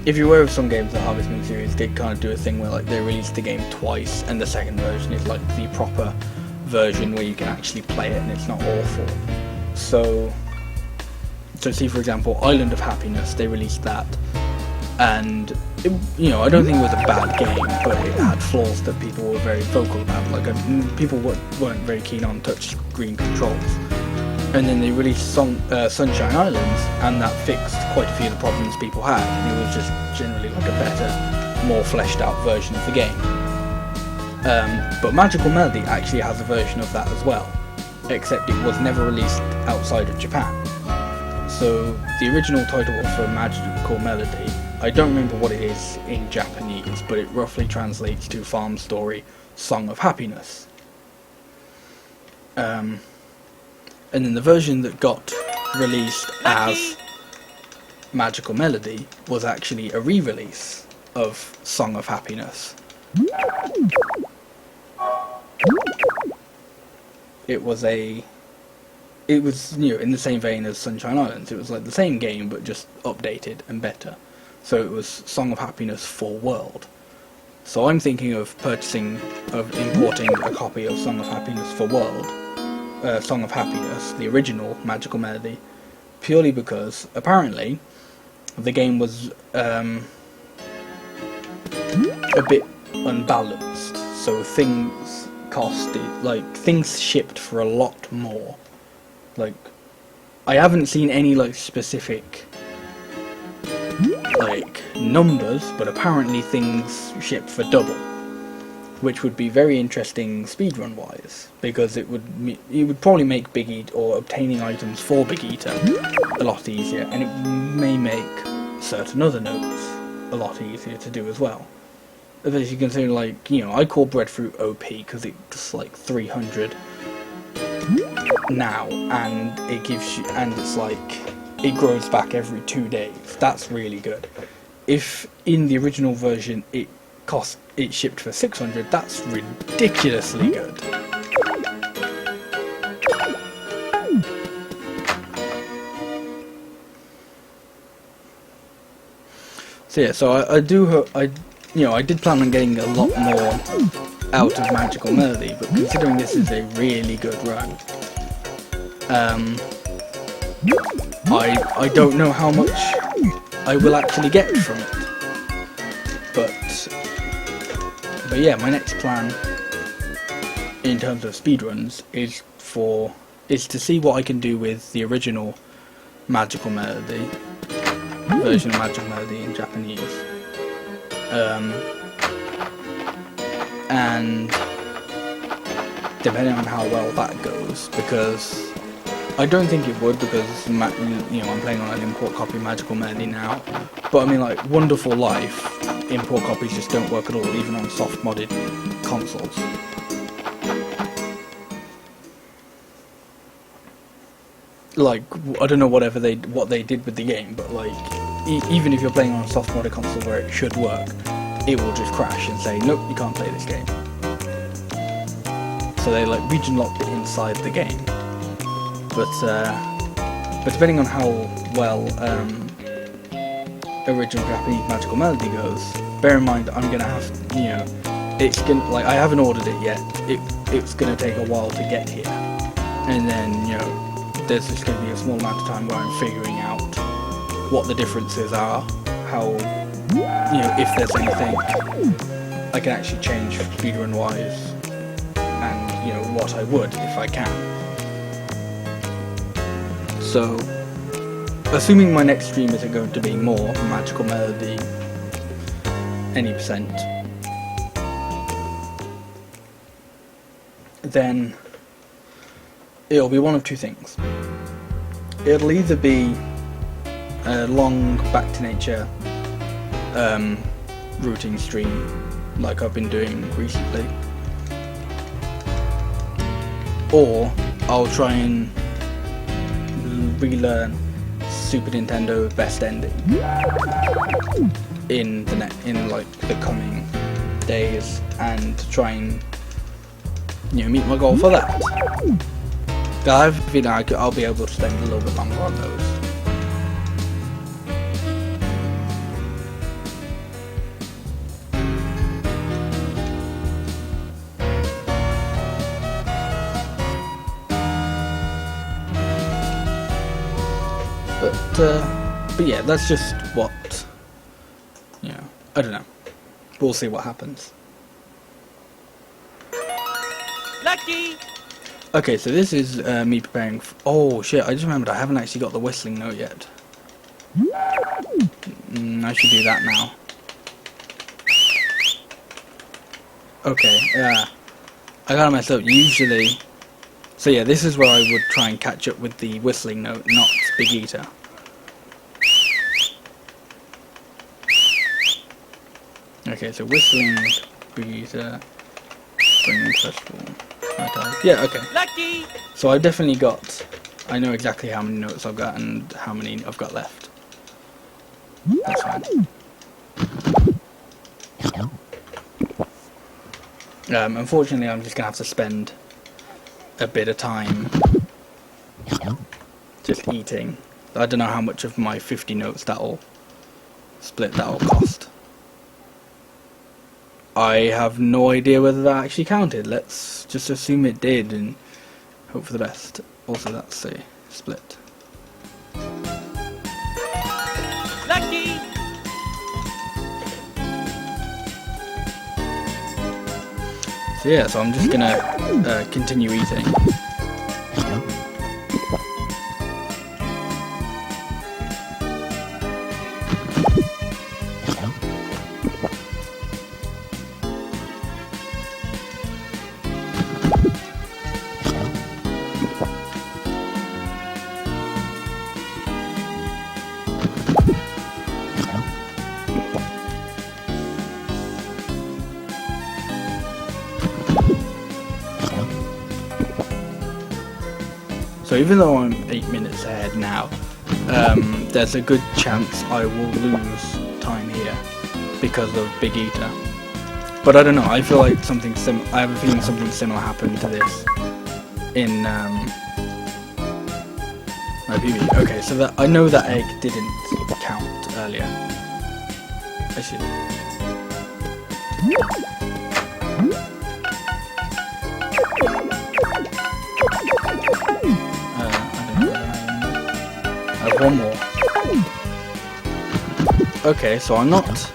if you're aware of some games, the Harvest Moon series, they kind of do a thing where like they release the game twice, and the second version is like the proper version where you can actually play it and it's not awful. So see, for example, Island of Happiness, they released that, and I don't think it was a bad game, but it had flaws that people were very vocal about. Like people weren't very keen on touchscreen controls. And then they released Sunshine Islands, and that fixed quite a few of the problems people had. And it was just generally like a better, more fleshed out version of the game. But Magical Melody actually has a version of that as well, except it was never released outside of Japan. So the original title for Magical Melody, I don't remember what it is in Japanese, but it roughly translates to Farm Story Song of Happiness. And then the version that got released as Magical Melody was actually a re-release of Song of Happiness. It was in the same vein as Sunshine Islands. It was like the same game but just updated and better. So it was Song of Happiness for World. So I'm thinking of importing a copy of Song of Happiness for World. Song of Happiness, the original Magical Melody, purely because apparently the game was a bit unbalanced. So things things shipped for a lot more. Like, I haven't seen any like specific like numbers, but apparently things ship for double, which would be very interesting speedrun wise, because it would probably make Big Eat or obtaining items for Big Eater a lot easier, and it may make certain other notes a lot easier to do as well. As you consider, like, you know, I call Breadfruit OP because it's like 300 now, and it gives you, and it's like it grows back every 2 days. That's really good. If in the original version it shipped for 600, that's ridiculously good. So yeah, so I did plan on getting a lot more out of Magical Melody, but considering this is a really good run, I don't know how much I will actually get from it. But yeah, my next plan in terms of speedruns is to see what I can do with the original Magical Melody version of Magical Melody in Japanese. And depending on how well that goes, because I don't think it would, because I'm playing on an import copy of Magical Melody now. But I mean, like, Wonderful Life import copies just don't work at all, even on soft modded consoles. Like, I don't know what they did with the game, but like, even if you're playing on a soft modded console where it should work, it will just crash and say, nope, you can't play this game. So they like region locked it inside the game. But depending on how well original Japanese Magical Melody goes, bear in mind I'm gonna have, I haven't ordered it yet. It's gonna take a while to get here, and then there's just gonna be a small amount of time where I'm figuring out what the differences are, how if there's anything I can actually change speedrun wise, and what I would if I can. So, assuming my next stream isn't going to be more Magical Melody any percent, then it'll be one of two things. It'll either be a long Back to Nature routing stream like I've been doing recently, or I'll try and relearn Super Nintendo Best Ending in the coming days, and try and meet my goal for that. I'll be able to spend a little bit longer on those. But yeah, that's just what, I don't know. We'll see what happens. Lucky! Okay, so this is me preparing oh shit, I just remembered I haven't actually got the whistling note yet. I should do that now. Okay, I gotta mess up, usually. So yeah, this is where I would try and catch up with the whistling note, not Big Eater. Okay, so whistling, Big Eater, Spring Festival. Yeah, okay. Lucky! So I've definitely got, I know exactly how many notes I've got and how many I've got left. That's fine. Unfortunately, I'm just going to have to spend a bit of time just eating. I don't know how much of my 50 notes that'll cost. I have no idea whether that actually counted. Let's just assume it did and hope for the best. Also, that's a split. Lucky! So yeah, so I'm just gonna continue eating. So even though I'm 8 minutes ahead now, there's a good chance I will lose time here because of Big Eater. But I don't know, I feel like I have a feeling something similar happened to this in my PB. Okay, so I know that egg didn't count earlier. I see. One more. Okay, so I'm not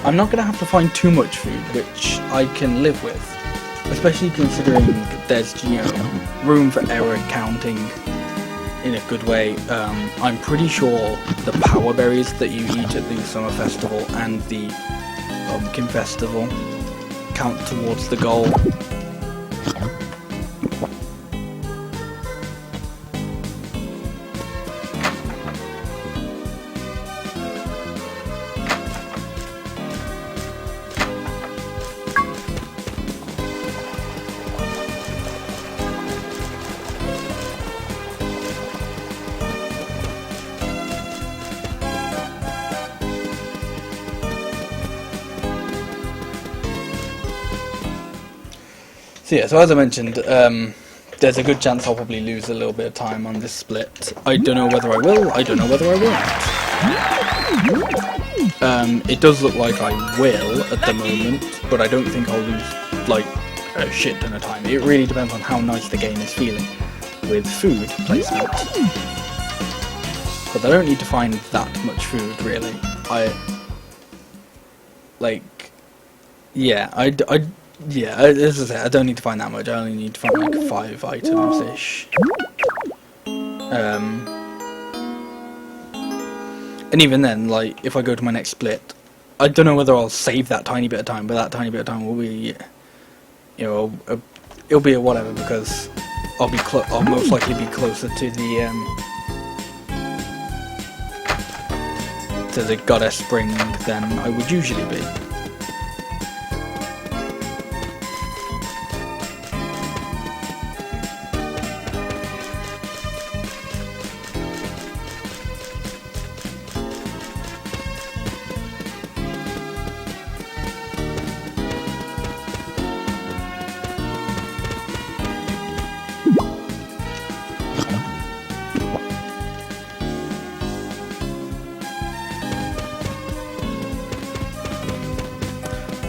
gonna have to find too much food, which I can live with, especially considering there's room for error counting in a good way. I'm pretty sure the power berries that you eat at the summer festival and the pumpkin festival count towards the goal. So yeah, so as I mentioned, there's a good chance I'll probably lose a little bit of time on this split. I don't know whether I will, I don't know whether I won't. It does look like I will at the moment, but I don't think I'll lose, like, a shit ton of time. It really depends on how nice the game is feeling with food placement. But I don't need to find that much food, really. As I say, I don't need to find that much. I only need to find like 5 items-ish. And even then, like, if I go to my next split, I don't know whether I'll save that tiny bit of time, but that tiny bit of time will be, it'll be a whatever, because I'll most likely be closer to the Goddess Spring than I would usually be.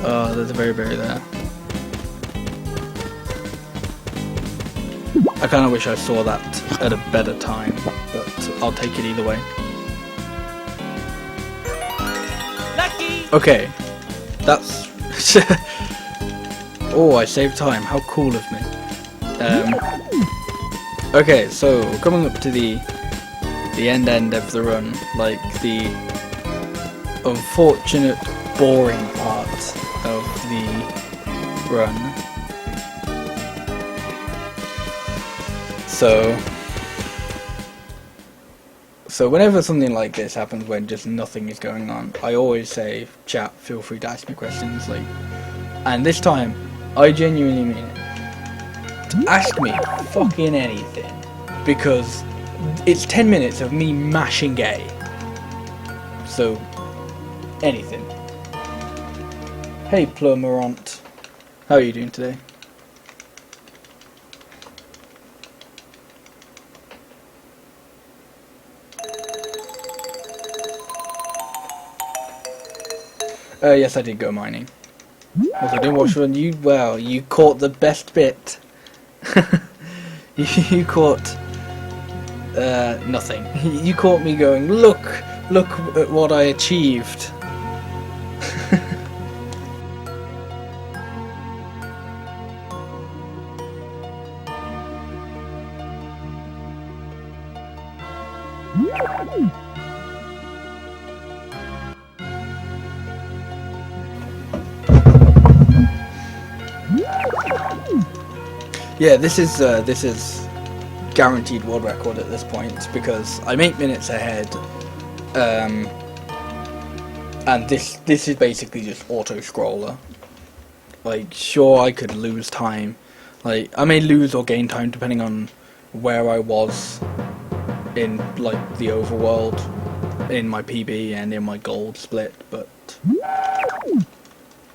Oh, there's a berry there. I kind of wish I saw that at a better time, but I'll take it either way. Lucky! Okay, that's... Oh, I saved time, how cool of me. Okay, so coming up to the end of the run, like the unfortunate, boring part of the run. So whenever something like this happens, when just nothing is going on, I always say, chat, feel free to ask me questions, like, and this time, I genuinely mean it. Ask me fucking anything, because it's 10 minutes of me mashing A. So, anything. Hey Plumorant, how are you doing today? Yes, I did go mining. Also, I didn't watch one. You caught the best bit. You caught nothing. You caught me going, look at what I achieved. Yeah, this is guaranteed world record at this point because I'm 8 minutes ahead, and this is basically just auto scroller. Like, sure, I could lose time, like I may lose or gain time depending on where I was in like the overworld, in my PB and in my gold split, but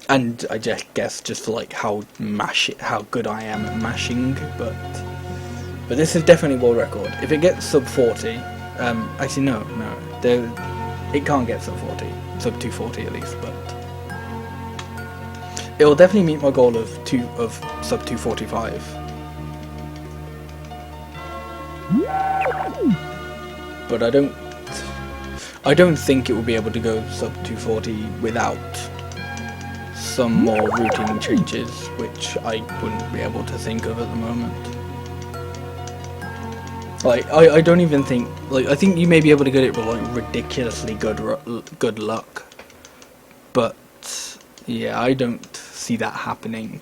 and I just guess just like how good I am at mashing, but this is definitely world record. If it gets sub 40, actually no, it can't get sub 40, sub 240 at least, but it will definitely meet my goal of sub 245. But I don't think it will be able to go sub 240 without some more routing changes, which I wouldn't be able to think of at the moment. Like, I don't even think, like, I think you may be able to get it with like ridiculously good luck, but yeah, I don't see that happening.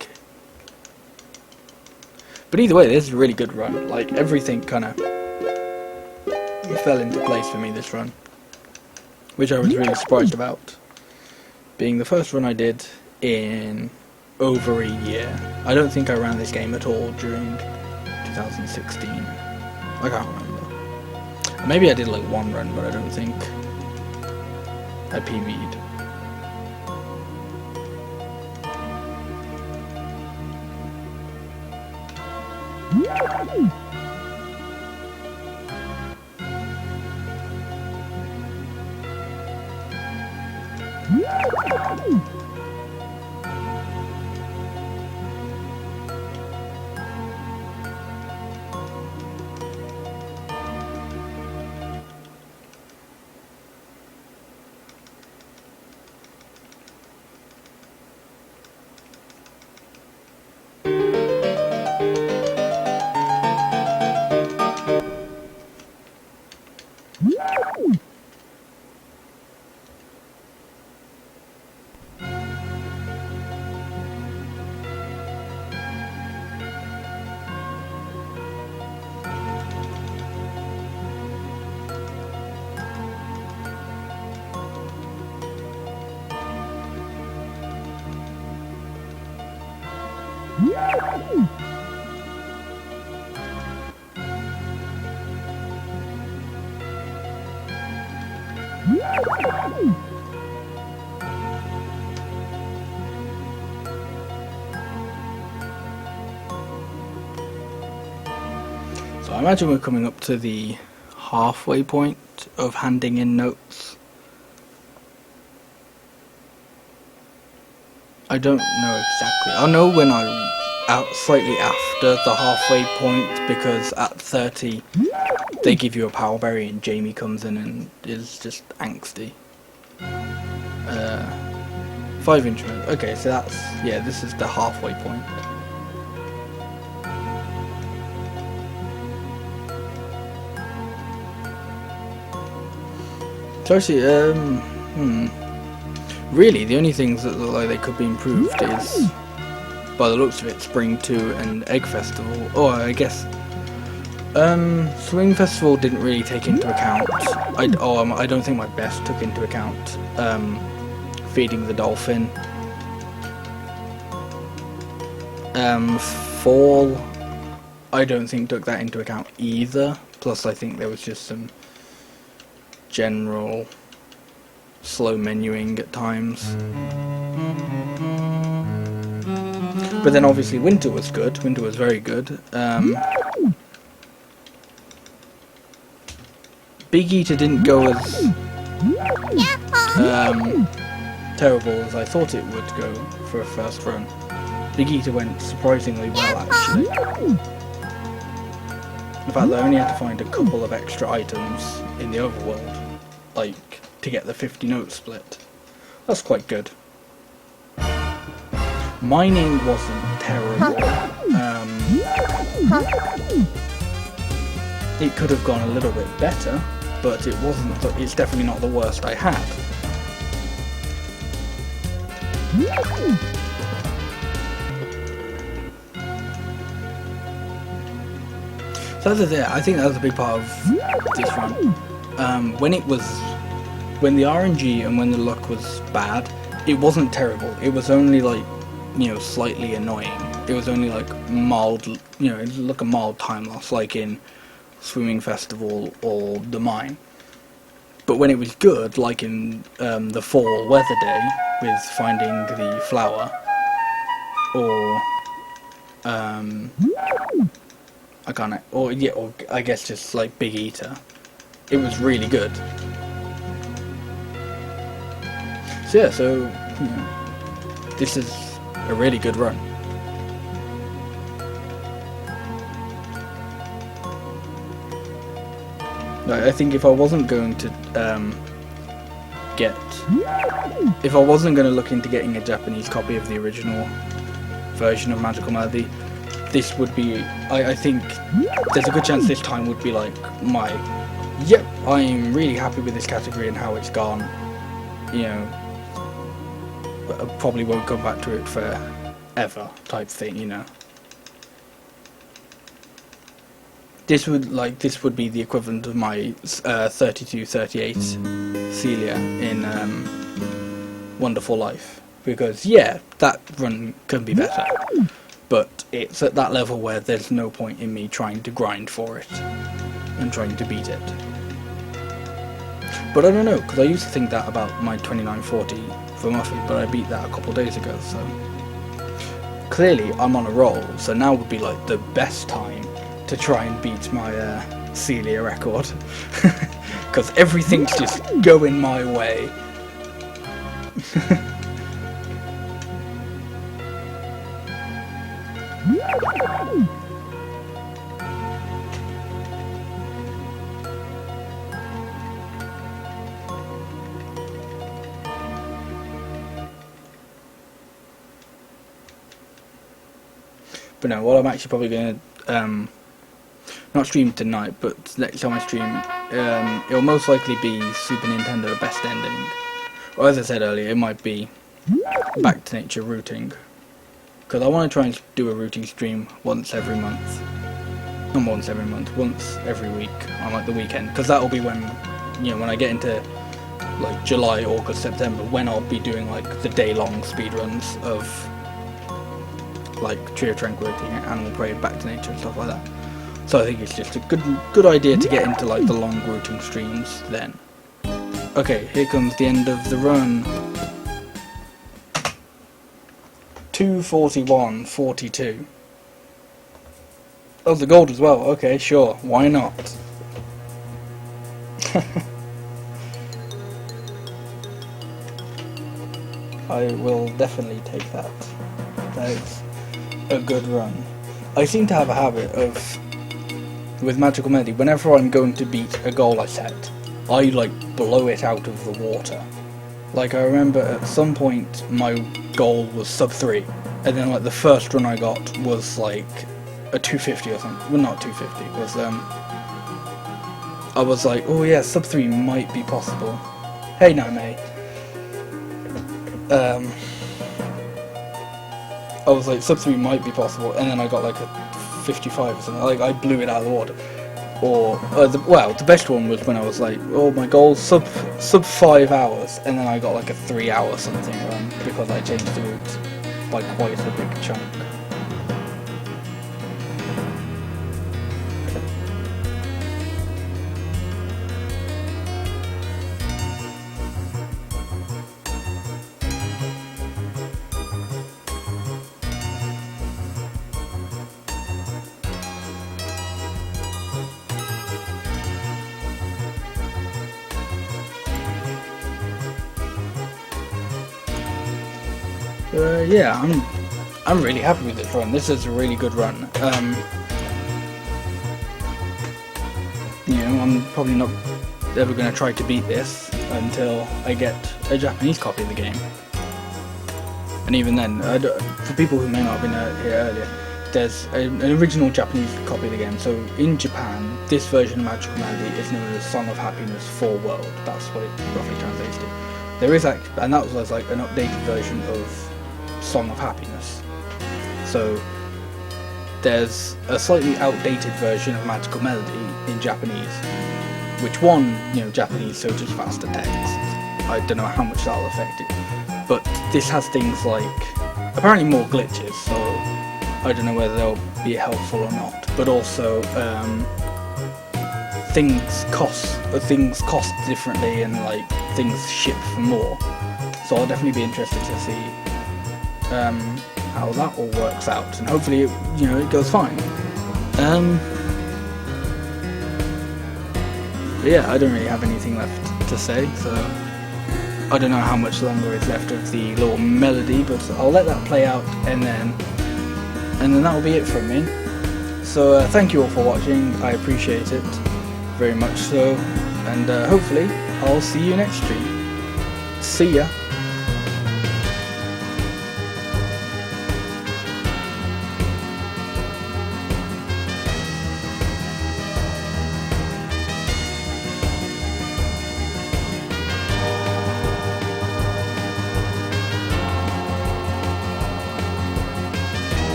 But either way, this is a really good run. Like, everything kind of fell into place for me this run, which I was really surprised about, being the first run I did in over a year. I don't think I ran this game at all during 2016. I can't remember. Maybe I did like one run, but I don't think I PB'd. So I imagine we're coming up to the halfway point of handing in notes. I don't know exactly. I'll know when I'm out slightly after the halfway point, because at 30 they give you a power berry and Jamie comes in and is just angsty. 5 instruments. Okay, so that's, yeah, this is the halfway point. So actually, really the only things that look like they could be improved is, by the looks of it, Spring 2 and Egg Festival. Oh, I guess Swing Festival didn't really take into account, I don't think my best took into account feeding the dolphin. Fall, I don't think took that into account either, plus I think there was just some general slow menuing at times. But then obviously Winter was good, Winter was very good. Big Eater didn't go as terrible as I thought it would go for a first run. Big Eater went surprisingly well, actually. In fact, I only had to find a couple of extra items in the overworld, like, to get the 50 note split. That's quite good. Mining wasn't terrible. It could have gone a little bit better, but it wasn't. It's definitely not the worst I had. So that's it. I think that was a big part of this run. When the RNG and when the luck was bad, it wasn't terrible. It was only like, slightly annoying. It was only like mild, it was like a mild time loss, like in Swimming Festival or the Mine. But when it was good, like in the Fall Weather Day with finding the flower, or or I guess just like Big Eater, it was really good. So yeah, this is a really good run. I think if I wasn't going to look into getting a Japanese copy of the original version of Magical Melody, this would be, I think there's a good chance this time would be like yep, I'm really happy with this category and how it's gone, but I probably won't come back to it forever type thing, This would be the equivalent of my 32-38 Celia in Wonderful Life, because yeah, that run can be better, but it's at that level where there's no point in me trying to grind for it and trying to beat it. But I don't know, because I used to think that about my 2940 for Muffy, but I beat that a couple of days ago, so clearly I'm on a roll. So now would be like the best time to try and beat my Celia record, because everything's just going my way. But no, what I'm actually probably going to not stream tonight, but next time I stream, it'll most likely be Super Nintendo Best Ending. Or as I said earlier, it might be Back to Nature routing. Because I want to try and do a routing stream once every month. Not once every month, once every week on like the weekend. Because that'll be when, when I get into like July, August, September, when I'll be doing like the day-long speedruns of like Tree of Tranquility, Animal Prey, Back to Nature and stuff like that. So I think it's just a good idea to get into like the long routing streams then. Okay, here comes the end of the run. 2:41:42. Oh, the gold as well. Okay, sure. Why not? I will definitely take that. That is a good run. I seem to have a habit of, with Magical Melody, whenever I'm going to beat a goal I set, I like blow it out of the water. Like I remember at some point my goal was sub 3, and then like the first run I got was like a 250 or something. Well, not 250. It was I was like, oh yeah, sub 3 might be possible. Hey now, mate. I was like, sub 3 might be possible, and then I got like a 55 or something. Like I blew it out of the water. Or the best one was when I was like, oh, my goal's sub 5 hours, and then I got like a 3 hour something run because I changed the route by quite a big chunk. Yeah, I'm really happy with this run. This is a really good run. I'm probably not ever going to try to beat this until I get a Japanese copy of the game. And even then, for people who may not have been here earlier, there's an original Japanese copy of the game. So in Japan, this version of Magical Melody is known as Song of Happiness 4 World. That's what it roughly translates to. There is and that was like an updated version of Song of Happiness. So there's a slightly outdated version of Magical Melody in Japanese, which one, Japanese, so just faster text. I don't know how much that'll affect it, but this has things like apparently more glitches, so I don't know whether they'll be helpful or not. But also things cost differently, and like things ship for more. So I'll definitely be interested to see how that all works out, and hopefully it goes fine. But yeah, I don't really have anything left to say, so I don't know how much longer is left of the little melody, but I'll let that play out, and then that'll be it from me. So thank you all for watching, I appreciate it very much so, and hopefully I'll see you next stream. See ya.